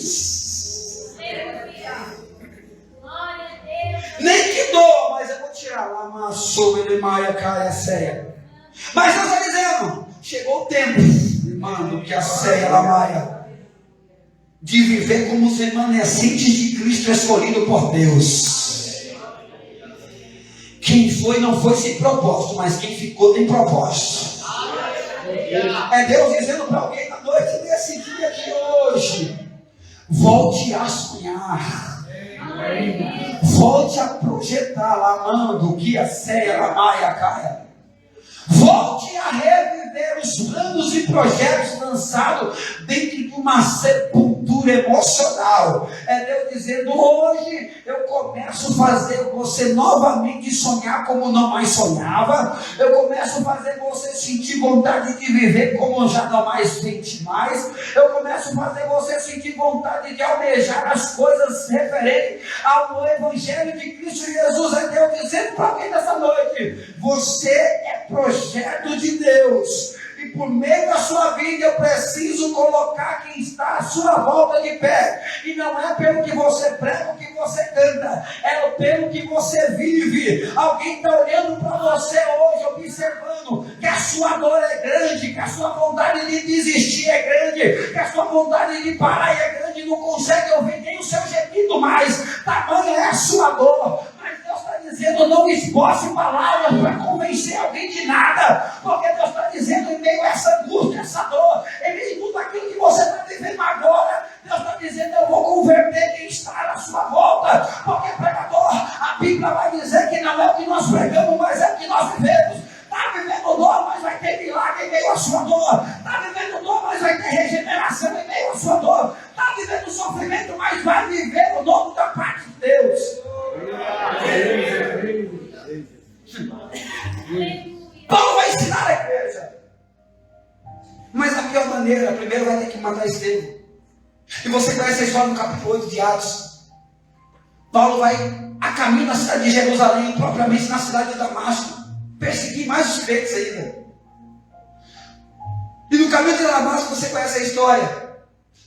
Nem que dou, mas eu vou tirar lá, maçou, ele maia, cara, a ceia. Mas Deus está dizendo, chegou o tempo, irmão, que a ceia, ela maia, de viver como os remanescentes de Cristo escolhido por Deus. Quem foi, não foi sem propósito, mas quem ficou tem propósito. É Deus dizendo para alguém na noite desse dia de hoje: volte a sonhar. Volte a projetar, lamando que a ceia, a maia, caia. Volte a reviver os planos e projetos lançados dentro de uma sepultura emocional. É Deus dizendo: hoje eu começo a fazer você novamente sonhar como não mais sonhava. Eu começo a fazer você sentir vontade de viver como já não mais sente mais. Eu começo a fazer você sentir vontade de almejar as coisas referentes ao Evangelho de Cristo Jesus. É Deus dizendo para alguém nessa noite: você é projeto de Deus, e por meio da sua vida eu preciso colocar quem está à sua volta de pé. E não é pelo que você prega, o que você canta, é pelo que você vive. Alguém está olhando para você hoje, observando que a sua dor é grande, que a sua vontade de desistir é grande, que a sua vontade de parar é grande, não consegue ouvir nem o seu gemido mais, tamanha é a sua dor. Mas Deus está dizendo: não esboce palavras para convencer alguém de nada, porque Deus está dizendo, em meio a essa angústia, essa dor, em meio a tudo aquilo que você está vivendo agora, Deus está dizendo: eu vou converter quem está na sua volta. Porque, pregador, a Bíblia vai dizer que não é o que nós pregamos, mas é o que nós vivemos. Está vivendo dor, mas vai ter milagre em meio à sua dor. Está vivendo dor, mas vai ter regeneração em meio à sua dor. Está vivendo sofrimento, mas vai viver o novo da parte de Deus. Paulo vai ensinar a igreja. Mas da pior maneira, primeiro vai ter que matar Estevão. E você conhece a história no capítulo 8 de Atos. Paulo vai a caminho da cidade de Jerusalém, propriamente na cidade de Damasco, perseguir mais os crentes ainda. E no caminho de Damasco, você conhece a história.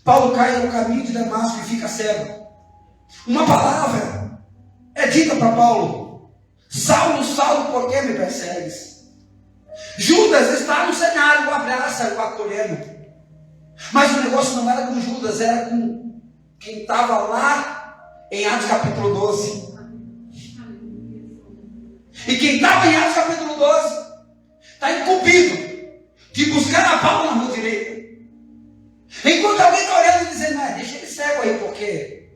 Paulo cai no caminho de Damasco e fica cego. Uma palavra é dita para Paulo: Saulo, Saulo, por que me persegues? Judas está no cenário, o abraça, o acolhendo. Mas o negócio não era com Judas, era com quem estava lá em Atos capítulo 12. E quem estava em Atos capítulo 12 está incumbido de buscar a Paulo na mão direita. Enquanto alguém está olhando e dizendo: deixa ele cego aí, porque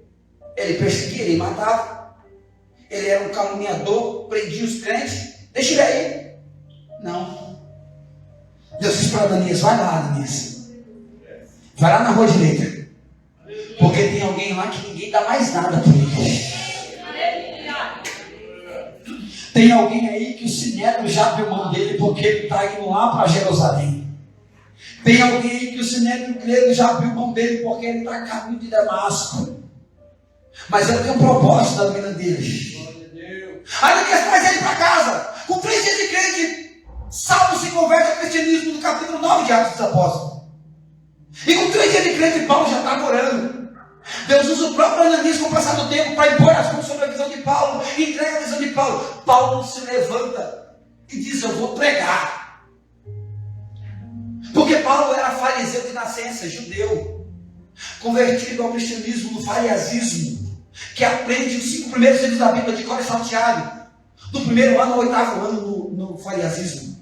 ele perseguia, ele matava, ele era um caluniador, prendia os crentes, deixa ele aí. Não. Deus disse para Ananias: vai lá, Ananias, vai lá na rua direita, porque tem alguém lá que ninguém dá mais nada por ele. Tem alguém aí que o Sinédrio já abriu mão dele, porque ele está indo lá para Jerusalém. Tem alguém aí que o Sinédrio grego já abriu mão dele, porque ele está a caminho de Damasco. Mas ele tem um propósito da vida dele. Aí ele quer trazer ele para casa. Com 3 dias de crente, Saulo se converte ao cristianismo no capítulo 9 de Atos dos Apóstolos. E com 3 dias de crente, Paulo já está orando. Deus usa o próprio Ananias com o passar do tempo para impor as mãos sobre a visão de Paulo, e entrega a visão de Paulo. Paulo se levanta e diz: eu vou pregar. Porque Paulo era fariseu de nascença, judeu, convertido ao cristianismo no fariasismo, que aprende os 5 primeiros livros da Bíblia de cor e salteado, do 1º ano ao 8º ano no fariasismo,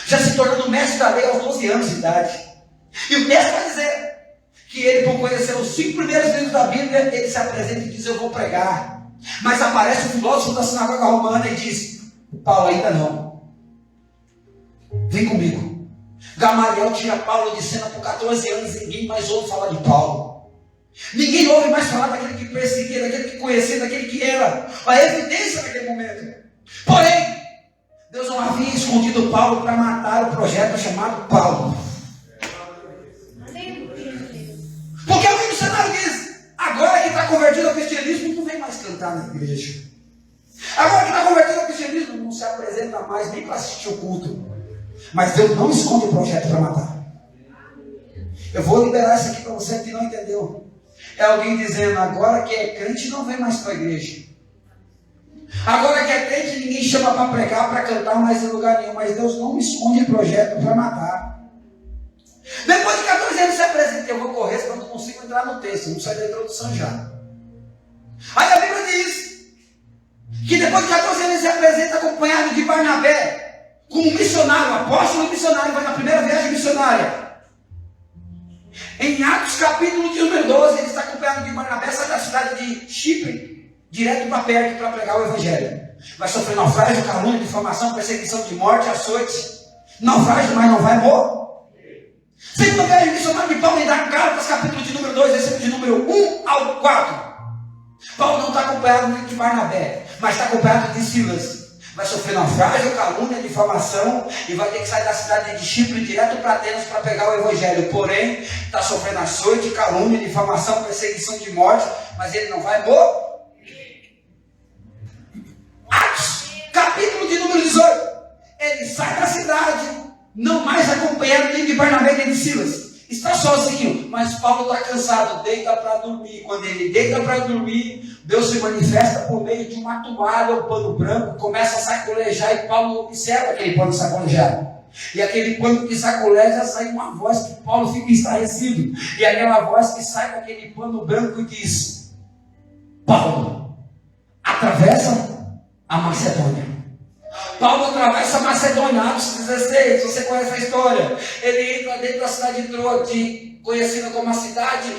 já se tornando mestre da lei aos 12 anos de idade. E o texto vai dizer que ele, por conhecer os 5 primeiros livros da Bíblia, ele se apresenta e diz: eu vou pregar. Mas aparece o filósofo da sinagoga romana e diz: Paulo, ainda não, vem comigo. Gamaliel tira Paulo de cena por 14 anos, ninguém mais ouve falar de Paulo. Ninguém ouve mais falar daquele que perseguia, daquele que conhecia, daquele que era a evidência naquele momento. Porém, Deus não havia escondido Paulo para matar o projeto chamado Paulo. Porque alguém no cenário diz: agora que está convertido ao cristianismo, não vem mais cantar na igreja. Agora que está convertido ao cristianismo, não se apresenta mais nem para assistir o culto. Mas Deus não esconde o projeto para matar. Eu vou liberar isso aqui para você que não entendeu. É alguém dizendo, agora que é crente não vem mais para a igreja. Agora que é crente ninguém chama para pregar, para cantar mais em lugar nenhum. Mas Deus não esconde o projeto para matar. Depois de 14 anos se apresenta. Eu vou correr, senão eu não consigo entrar no texto. Não sai da introdução já. Aí a Bíblia diz que depois de 14 anos se apresenta acompanhado de Barnabé, como missionário, apóstolo e missionário, vai na primeira viagem missionária. Em Atos capítulo de número 12, ele está acompanhado de Barnabé, sai da cidade de Chipre, direto para perto para pregar o evangelho. Vai sofrer naufrágio, calúnia, difamação, perseguição de morte, açoite. Naufrágio, mas não vai morrer. Segunda viagem missionária de Paulo em Gálatas, capítulo de número 2, versículo de número 1 ao 4. Paulo não está acompanhado de Barnabé, mas está acompanhado de Silas. Vai sofrer naufrágio, calúnia, difamação e vai ter que sair da cidade de Chipre direto para Atenas para pegar o evangelho. Porém, está sofrendo açoite, calúnia, difamação, perseguição de morte, mas ele não vai morrer. Atos, capítulo de número 18. Ele sai da cidade, não mais acompanhado nem de Barnabé nem de Silas. Está sozinho, mas Paulo está cansado, deita para dormir. Quando ele deita para dormir, Deus se manifesta por meio de uma toalha ou pano branco, começa a sacolejar e Paulo observa aquele pano sacolejado. E aquele pano que sacoleja sai uma voz que Paulo fica estarrecido. E aquela voz que sai daquele pano branco diz: Paulo, atravessa a Macedônia. Paulo atravessa a Macedônia, Atos 16, você conhece a história. Ele entra dentro da cidade de Troade, conhecida como a cidade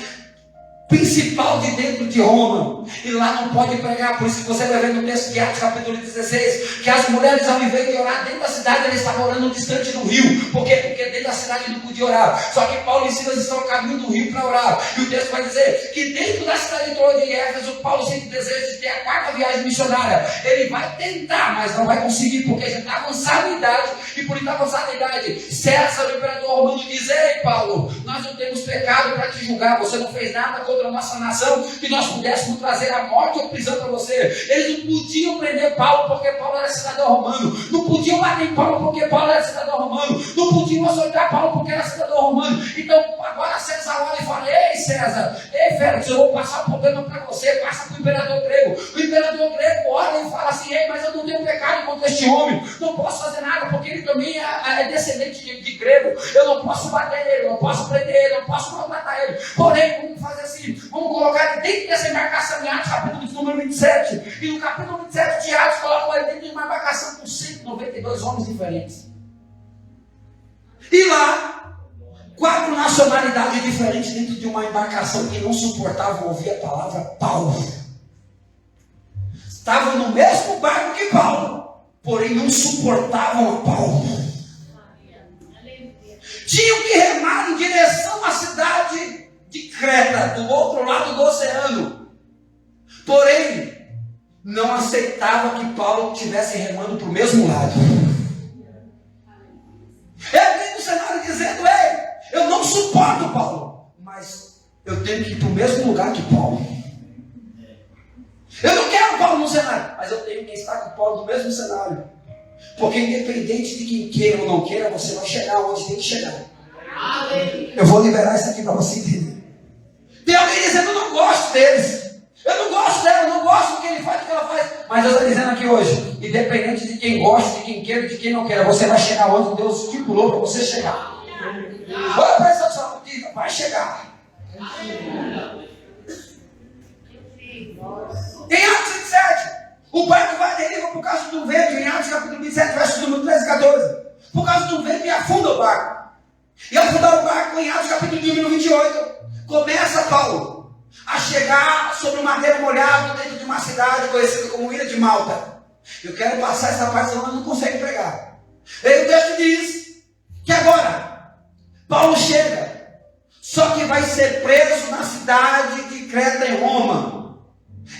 principal de dentro de Roma, e lá não pode pregar. Por isso que você vai ver no texto de Atos capítulo 16, que as mulheres, ao invés de orar dentro da cidade, eles estavam orando distante do rio. Por quê? Porque dentro da cidade não podia orar. Só que Paulo e Silas estão no caminho do rio para orar. E o texto vai dizer que dentro da cidade de Troade e Éfeso, Paulo sente desejo de ter a quarta viagem missionária. Ele vai tentar, mas não vai conseguir, porque já está avançado em idade. E por estar avançado em idade, César, o imperador romano, diz: ei Paulo, nós não temos pecado para te julgar. Você não fez nada contra a nossa nação que nós pudéssemos trazer a morte ou prisão para você. Eles não podiam prender Paulo porque Paulo era cidadão romano. Não podiam bater em Paulo porque Paulo era cidadão romano. Não podiam açoitar Paulo porque era cidadão romano. Então agora César olha e fala: ei César, ei Félix, eu vou passar o problema para você. Passa para o imperador grego. O imperador grego olha e fala assim: ei, mas eu não tenho pecado contra este homem. Não posso fazer nada porque ele também é descendente de grego. Eu não posso bater ele, não posso prender ele, não posso maltratar ele. Porém, vamos fazer assim: vamos colocar ele dentro dessa embarcação em Atos, capítulo de número 27. E no capítulo 27 de Atos, colocam ele dentro de uma embarcação com 192 homens diferentes. E lá, 4 nacionalidades diferentes dentro de uma embarcação que não suportavam ouvir a palavra Paulo. Estavam no mesmo barco que Paulo, porém não suportavam a Paulo. Tinham que remar em direção à cidade de Creta, do outro lado do oceano. Porém, não aceitava que Paulo estivesse remando para o mesmo lado. Eu vim no cenário dizendo: ei, eu não suporto Paulo, mas eu tenho que ir para o mesmo lugar que Paulo. Eu não quero Paulo no cenário, mas eu tenho que estar com Paulo no mesmo cenário. Porque independente de quem queira ou não queira, você vai chegar onde tem que chegar. Eu vou liberar isso aqui para você entender. Tem alguém dizendo: eu não gosto deles, eu não gosto dela, eu não gosto do que ele faz, do que ela faz. Mas Deus está dizendo aqui hoje: independente de quem gosta, de quem queira, de quem não queira, você vai chegar onde Deus estipulou para você chegar. Olha para essa sua vida, vai chegar. Em Atos 27, o barco vai à deriva por causa do vento. Em Atos capítulo 27, verso número 13 e 14. Por causa do vento, e afunda o barco. E afundar o barco, em Atos capítulo número 28, começa Paulo a chegar sobre um madeiro molhado dentro de uma cidade conhecida como Ilha de Malta. Eu quero passar essa parte, senão eu não consigo pregar. Aí o texto diz que agora Paulo chega, só que vai ser preso na cidade de Creta, em Roma.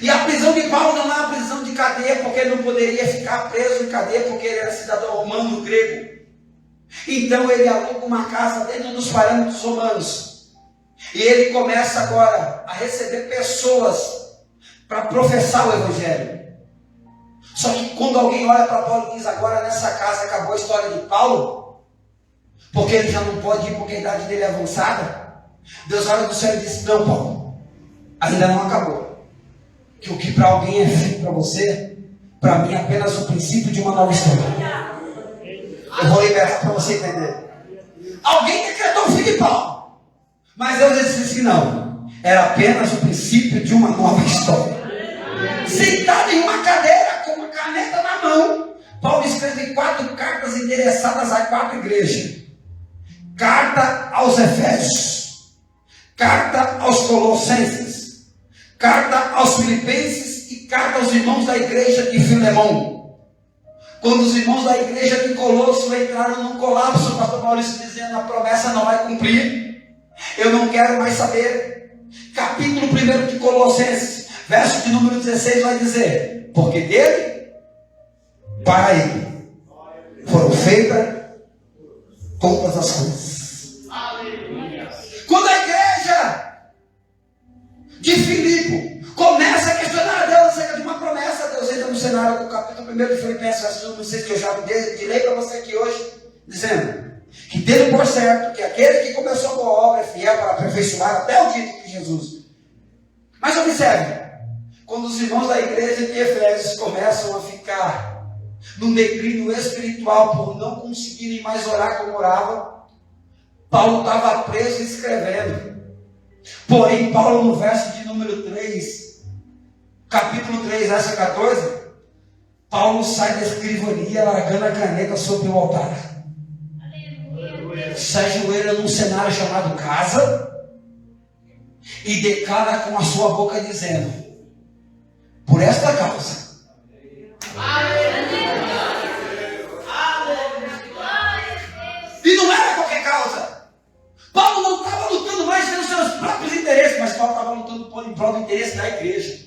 E a prisão de Paulo não é uma prisão de cadeia, porque ele não poderia ficar preso em cadeia, porque ele era cidadão romano, grego. Então ele aluga uma casa dentro dos parâmetros romanos. E ele começa agora a receber pessoas para professar o evangelho. Só que quando alguém olha para Paulo e diz, agora nessa casa acabou a história de Paulo, porque ele já não pode ir porque a idade dele é avançada, Deus olha do céu e diz, não, Paulo, ainda não acabou. Que o que para alguém é fim para você, para mim é apenas o princípio de uma nova história. Eu vou liberar para você entender. Alguém decretou o fim de Paulo, mas Deus disse que não, era apenas o princípio de uma nova história. Sentado em uma cadeira, com uma caneta na mão, Paulo escreve 4 cartas endereçadas a 4 igrejas. Carta aos Efésios, carta aos Colossenses, carta aos Filipenses e carta aos irmãos da igreja de Filemão. Quando os irmãos da igreja de Colosso entraram num colapso, o pastor Maurício dizendo, a promessa não vai cumprir, eu não quero mais saber. Capítulo 1 de Colossenses, verso de número 16 vai dizer, porque dele, para ele, foram feitas todas as coisas. Quando a igreja de Filipe começa a questionar a Deus acerca de uma promessa, Deus entra no cenário do capítulo 1 de Filipenses, verso número 6, que eu já direi para você aqui hoje, dizendo que tendo por certo que aquele que começou a boa obra é fiel para aperfeiçoar até o dia de Jesus. Mas observe, quando os irmãos da igreja de Efésios começam a ficar num declínio espiritual por não conseguirem mais orar como orava, Paulo estava preso escrevendo. Porém, Paulo no verso de número 3, capítulo 3, verso 14, Paulo sai da escrivania largando a caneta sobre o altar. Se ajoelha num cenário chamado casa e declara com a sua boca dizendo, por esta causa, e não era qualquer causa. Paulo não estava lutando mais pelos seus próprios interesses, mas Paulo estava lutando em prol do interesse da igreja.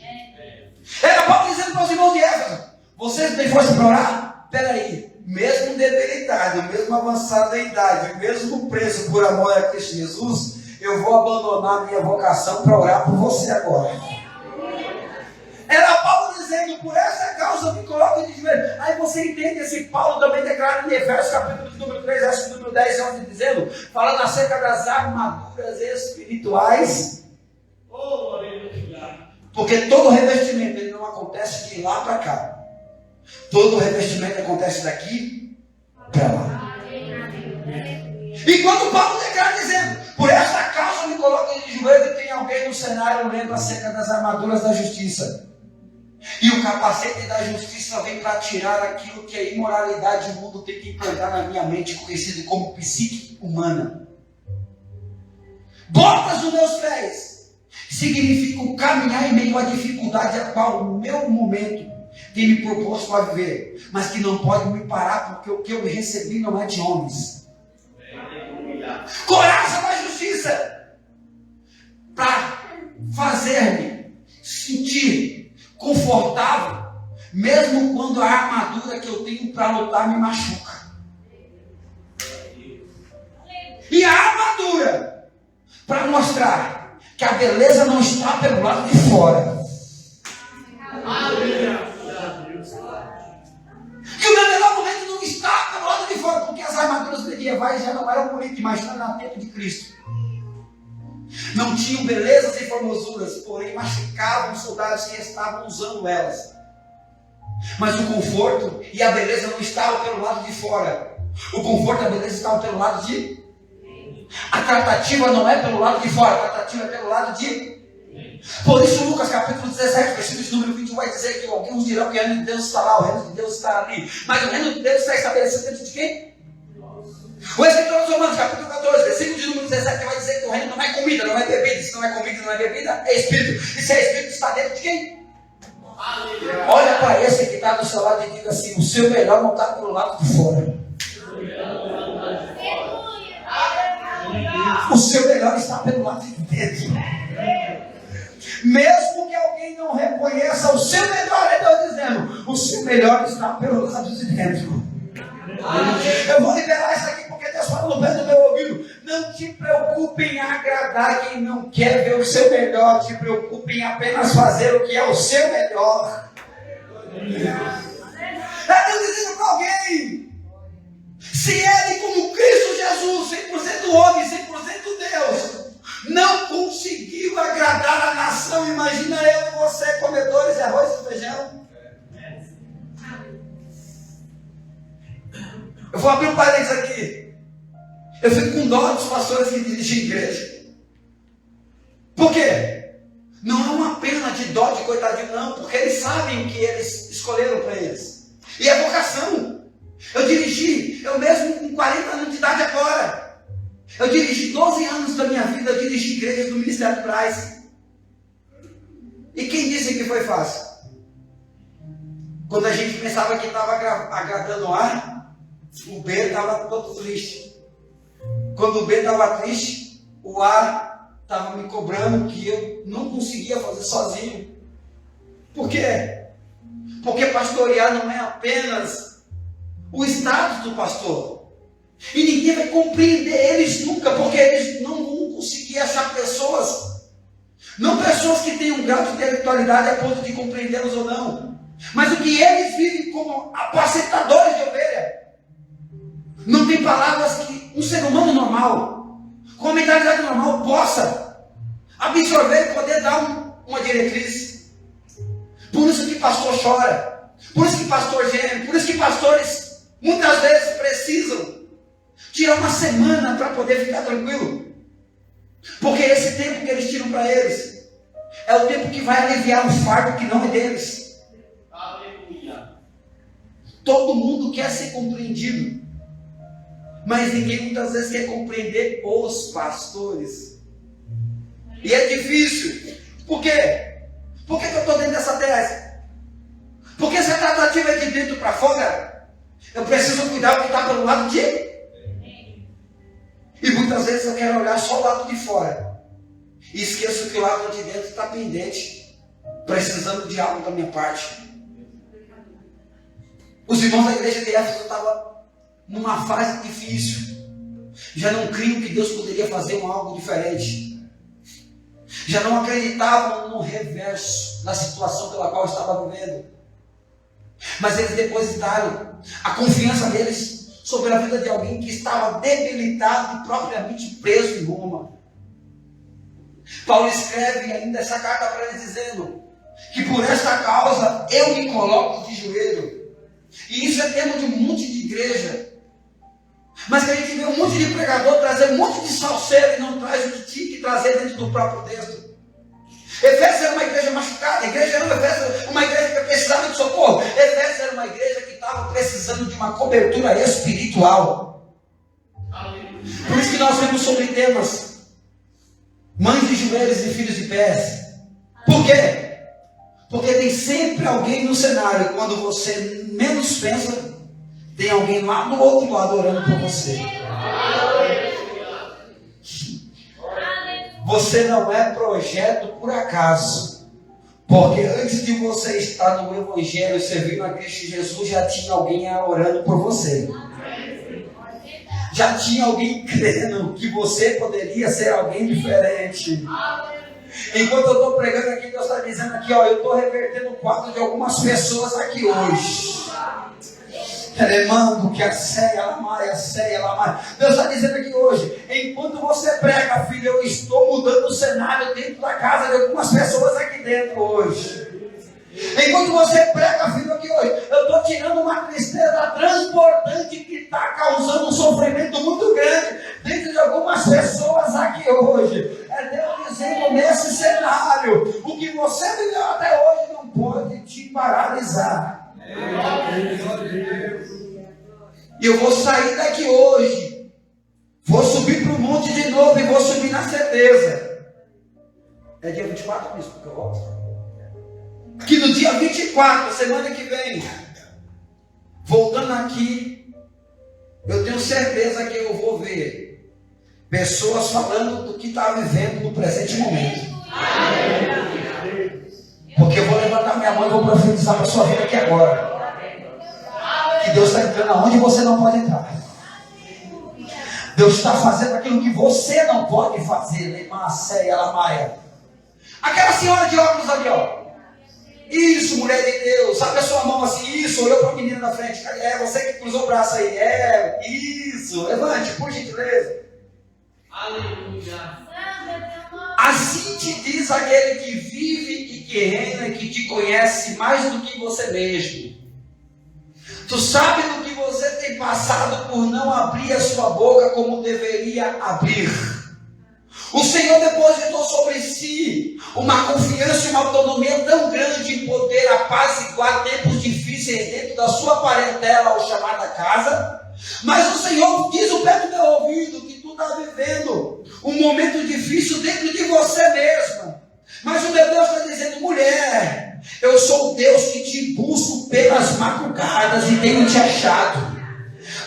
Era Paulo dizendo para os irmãos de Éfeso, vocês têm força para orar? Espera aí, mesmo debilitado, mesmo avançado em idade, mesmo preso por amor a Cristo Jesus, eu vou abandonar minha vocação para orar por você agora. Era Paulo dizendo, por essa causa eu me coloco de joelho. Aí você entende esse Paulo também declara em Efésios capítulo de número 3, verso número 10, onde dizendo, falando acerca das armaduras espirituais. Porque todo revestimento ele não acontece de lá para cá. Todo revestimento acontece daqui para lá. E quando Paulo declara dizendo, por essa causa eu me coloco de joelho, e tem alguém no cenário lendo acerca das armaduras da justiça. E o capacete da justiça vem para tirar aquilo que a imoralidade do mundo tem que implantar na minha mente, conhecido como psique humana. Botas dos meus pés significa o caminhar em meio à dificuldade a qual o meu momento tem me proposto a viver, mas que não pode me parar, porque o que eu recebi não é de homens. Coraça da justiça para fazer-me sentir confortável, mesmo quando a armadura que eu tenho para lutar me machuca. E a armadura para mostrar que a beleza não está pelo lado de fora. Que o meu melhor momento não está pelo lado de fora, porque as armaduras medievais já não eram bonitas, imagina no tempo de Cristo. Não tinham belezas e formosuras, porém machucavam os soldados que estavam usando elas. Mas o conforto e a beleza não estavam pelo lado de fora. O conforto e a beleza estavam pelo lado de... A tratativa não é pelo lado de fora, a tratativa é pelo lado de... Por isso Lucas capítulo 17, versículo de número 21 vai dizer que alguns dirão que o reino de Deus está lá, o reino de Deus está ali. Mas o reino de Deus está estabelecido dentro de quem? O escritor dos Romanos, capítulo 14, versículo de número 17, vai dizer que o reino não é comida, não é bebida. Se não é comida, não é bebida, é espírito. E se é espírito, está dentro de quem? Olha para esse que está do seu lado e diga assim, o seu melhor não está pelo lado de fora. O seu melhor está pelo lado de dentro. Mesmo que alguém não reconheça o seu melhor, eu estou dizendo, o seu melhor está pelo lado de dentro. Eu vou liberar isso aqui porque Deus fala no pé do meu ouvido. Não te preocupe em agradar quem não quer ver o seu melhor. Te preocupe em apenas fazer o que é o seu melhor. É Deus dizendo para alguém: se Ele, como Cristo Jesus, 100% homem, 100% Deus, não conseguiu agradar a nação, imagina eu e você, comedores de arroz e feijão. Eu vou abrir um parênteses aqui. Eu fico com dó dos pastores que dirigem igreja. Por quê? Não é uma pena de dó de coitadinho, não, porque eles sabem o que eles escolheram para eles. E é vocação. Eu mesmo com 40 anos de idade agora, eu dirigi 12 anos da minha vida, eu dirigi igrejas do Ministério do Braz. E quem disse que foi fácil? Quando a gente pensava que estava agradando o ar, o B estava todo triste. Quando o B estava triste, o A estava me cobrando que eu não conseguia fazer sozinho. Por quê? Porque pastorear não é apenas o status do pastor. E ninguém vai compreender eles nunca, porque eles não vão conseguir achar pessoas, não pessoas que tenham um grau de intelectualidade a ponto de compreendê-los ou não, mas o que eles vivem como apacentadores de ovelha. Não tem palavras que um ser humano normal, com a mentalidade normal, possa absorver e poder dar uma diretriz. Por isso que pastor chora, por isso que pastor geme, por isso que pastores muitas vezes precisam tirar uma semana para poder ficar tranquilo. Porque esse tempo que eles tiram para eles é o tempo que vai aliviar o fardo que não é deles. Aleluia. Todo mundo quer ser compreendido, mas ninguém muitas vezes quer compreender os pastores. E é difícil. Por quê? Por que eu estou dentro dessa tese? Porque se a tratativa é de dentro para fora, eu preciso cuidar do que está pelo lado de... E muitas vezes eu quero olhar só o lado de fora. E esqueço que o lado de dentro está pendente, precisando de algo da minha parte. Os irmãos da igreja de Éfeso estavam numa fase difícil. Já não criam que Deus poderia fazer algo diferente. Já não acreditavam no reverso da situação pela qual estava vivendo. Mas eles depositaram a confiança deles sobre a vida de alguém que estava debilitado e propriamente preso em Roma. Paulo escreve ainda essa carta para eles dizendo que por esta causa eu me coloco de joelho. E isso é tema de um monte de igreja. Mas que a gente vê um monte de pregador trazer um monte de salseiro e não traz o que tinha que trazer dentro do próprio texto. Efésios era uma igreja machucada. A igreja não, Efésios, uma igreja que precisava de socorro. Efésios era uma igreja que estava precisando de uma cobertura espiritual. Por isso que nós vemos sobre temas: mães de joelhos e filhos de pés. Por quê? Porque tem sempre alguém no cenário. Quando você menos pensa, tem alguém lá do outro lado orando por você. Você não é projeto por acaso. Porque antes de você estar no Evangelho, servindo a Cristo Jesus, já tinha alguém orando por você. Já tinha alguém crendo que você poderia ser alguém diferente. Enquanto eu estou pregando aqui, Deus está dizendo aqui, ó, eu estou revertendo o quadro de algumas pessoas aqui hoje. Remando que a ceia, ela Deus está dizendo aqui hoje, enquanto você prega, filho, eu estou mudando o cenário dentro da casa de algumas pessoas aqui dentro hoje. Enquanto você prega, filho, aqui hoje, eu estou tirando uma tristeza transbordante que está causando um sofrimento muito grande dentro de algumas pessoas aqui hoje. É Deus dizendo nesse cenário, o que você viveu até hoje não pode te paralisar. E eu vou sair daqui hoje, vou subir para o monte de novo e vou subir na certeza. É dia 24 isso que eu volto. Que no dia 24, semana que vem, voltando aqui, eu tenho certeza que eu vou ver pessoas falando do que está vivendo no presente momento. Porque eu vou levantar minha mão e vou profetizar para a sua vida aqui agora. Que Deus está entrando aonde você não pode entrar. Deus está fazendo aquilo que você não pode fazer. Aquela senhora de óculos ali, ó. Isso, mulher de Deus. Sabe a sua mão assim? Isso, olhou para a menina na frente. É você que cruzou o braço aí. É, isso. Levante, por gentileza. Aleluia. Assim te diz aquele que vive e que reina, que te conhece mais do que você mesmo. Tu sabe do que você tem passado por não abrir a sua boca como deveria abrir. O Senhor depositou sobre si uma confiança e uma autonomia tão grande em poder apaziguar tempos difíceis dentro da sua parentela ou chamada casa. Mas o Senhor diz o pé do meu ouvido que tu está vivendo um momento difícil dentro de você mesma. Mas o meu Deus está dizendo: mulher, eu sou o Deus que te busco pelas madrugadas e tenho te achado.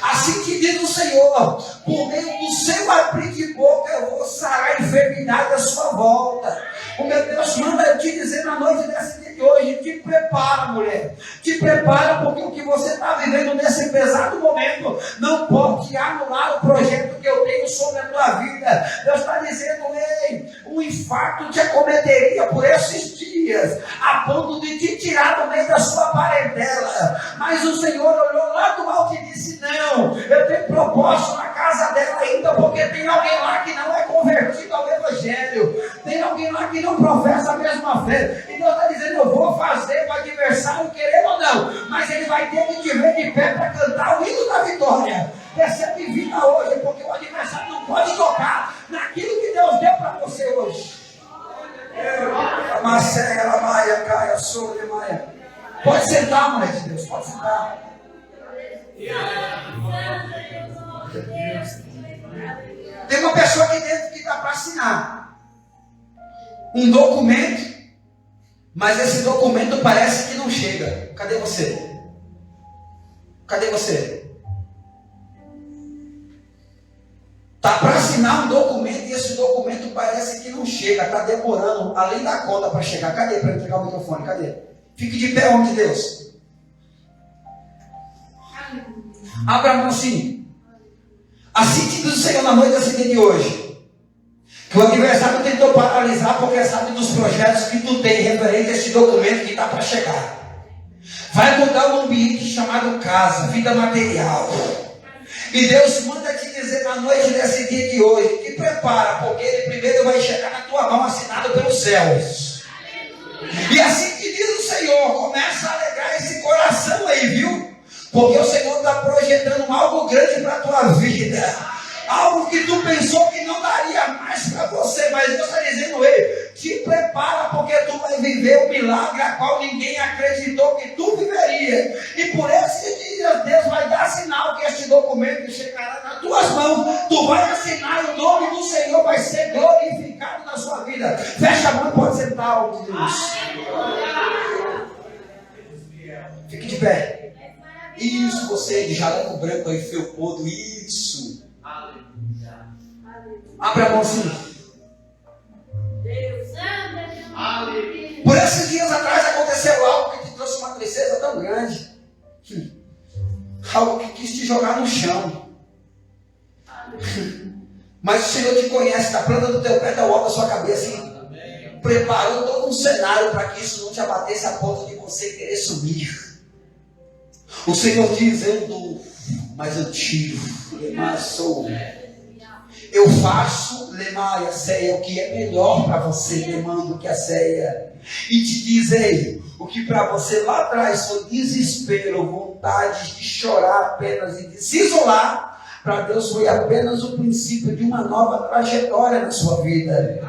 Assim que diz o Senhor, por meio do seu abrir de boca eu vou sarar a enfermidade à sua volta. O meu Deus manda te dizer na noite desse dia de hoje: te prepara, mulher, te prepara, porque o que você está vivendo nesse pesado momento não pode anular o projeto que eu tenho sobre a tua vida. Deus está dizendo: ei, um infarto te acometeria por esses dias, a ponto de te tirar do meio da sua parentela. Mas o Senhor olhou lá do alto e disse: não, eu tenho propósito na casa dela ainda, porque tem alguém lá que não é convertido ao Evangelho, tem alguém lá que não professa a mesma fé. E Deus está dizendo: eu vou fazer o adversário querer ou não, mas ele vai ter que te ver de pé para cantar o hino da vitória. Recebe vida hoje, porque o adversário não pode tocar naquilo que Deus deu para você hoje. Marcela, Maia, Caia, Sônia, Maia. Pode sentar, mulher de Deus, pode sentar. Tem uma pessoa aqui dentro que está para assinar um documento, mas esse documento parece que não chega. Cadê você? Cadê você? Está para assinar um documento e esse documento parece que não chega, está demorando além da conta para chegar. Cadê? Para entregar o microfone, cadê? Fique de pé, homem de Deus. Abra a mão assim. Assim te diz o Senhor na noite desse dia de hoje, que o adversário tentou paralisar porque sabe dos projetos que tu tem referente a esse documento que está para chegar. Vai mudar um ambiente chamado casa, vida material. E Deus manda te dizer na noite desse dia de hoje: te prepara, porque ele primeiro vai chegar na tua mão assinado pelos céus. E assim que diz o Senhor, começa a alegrar esse coração aí, viu? Porque o Senhor está projetando algo grande para a tua vida. Algo que tu pensou que não daria mais para você. Mas Deus está dizendo: ei, te prepara, porque tu vai viver o milagre a qual ninguém acreditou que tu viveria. E por esses dias Deus vai dar sinal que este documento chegará nas tuas mãos. Tu vai assinar e o nome do Senhor vai ser glorificado na sua vida. Fecha a mão e pode sentar, homem de Deus. Fique de pé. Isso, você de jaleco branco aí, felpudo, isso. Aleluia. Abra a mão assim. Aleluia. Por esses dias atrás aconteceu algo que te trouxe uma tristeza tão grande. Algo que quis te jogar no chão. Mas o Senhor te conhece, da planta do teu pé até o alto da sua cabeça, e preparou todo um cenário para que isso não te abatesse a ponto de você querer sumir. O Senhor diz: eu dou, mas eu tiro. Eu faço, Lemaia, ceia, o que é melhor para você, lemando que a ceia. E te diz: ei, o que para você lá atrás foi desespero, vontade de chorar apenas e de se isolar, para Deus foi apenas o princípio de uma nova trajetória na sua vida.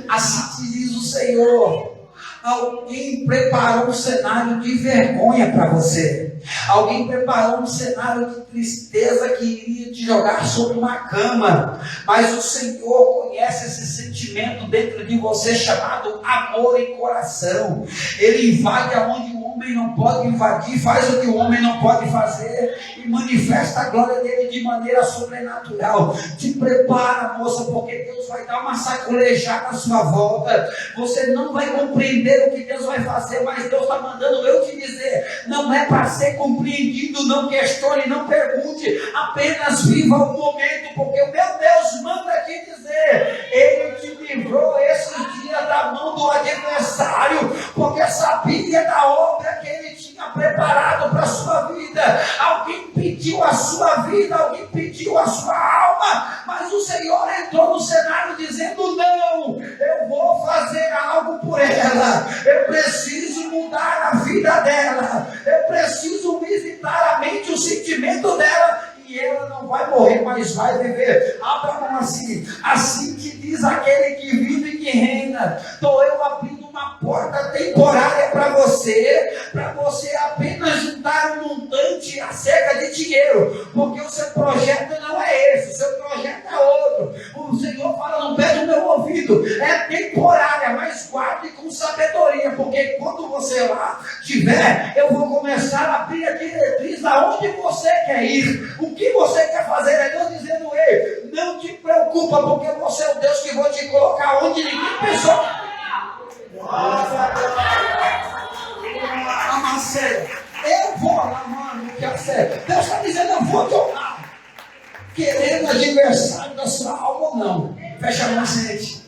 Assim te diz o Senhor. Alguém preparou um cenário de vergonha para você. Alguém preparou um cenário de tristeza que iria te jogar sobre uma cama. Mas o Senhor conhece esse sentimento dentro de você chamado amor em coração. Ele invade aonde o homem não pode invadir, faz o que o homem não pode fazer e manifesta a glória dele de maneira sobrenatural. Te prepara, moça, porque Deus vai dar uma sacolejada na sua volta. Você não vai compreender o que Deus vai fazer, mas Deus está mandando eu te dizer: não é para ser compreendido, não questione, não pergunte, apenas viva o momento, porque o meu Deus manda te dizer: Ele te livrou esses dias da mão do adversário, porque sabia da sua vida, alguém pediu a sua alma, mas o Senhor entrou no cenário dizendo: não, eu vou fazer algo por ela, eu preciso mudar a vida dela, eu preciso visitar a mente, o sentimento dela, e ela não vai morrer, mas vai viver. Abra a mão assim que diz aquele que vive e que reina. Estou eu abrindo uma porta temporária para você apenas juntar um montante acerca de dinheiro, porque o seu projeto não é esse, o seu projeto é outro. O Senhor fala no pé do meu ouvido: é temporária, mas guarde com sabedoria, porque quando você lá estiver, eu vou começar a abrir a diretriz aonde você quer ir, o que você quer fazer. É Deus dizendo: ei, não te preocupa, porque você é o Deus que vou te colocar onde ninguém pensou. Amacé, eu vou lá, mano, que é sério. Deus está dizendo: eu vou te honrar, querendo adversário da sua alma ou não. Fecha a mão, gente.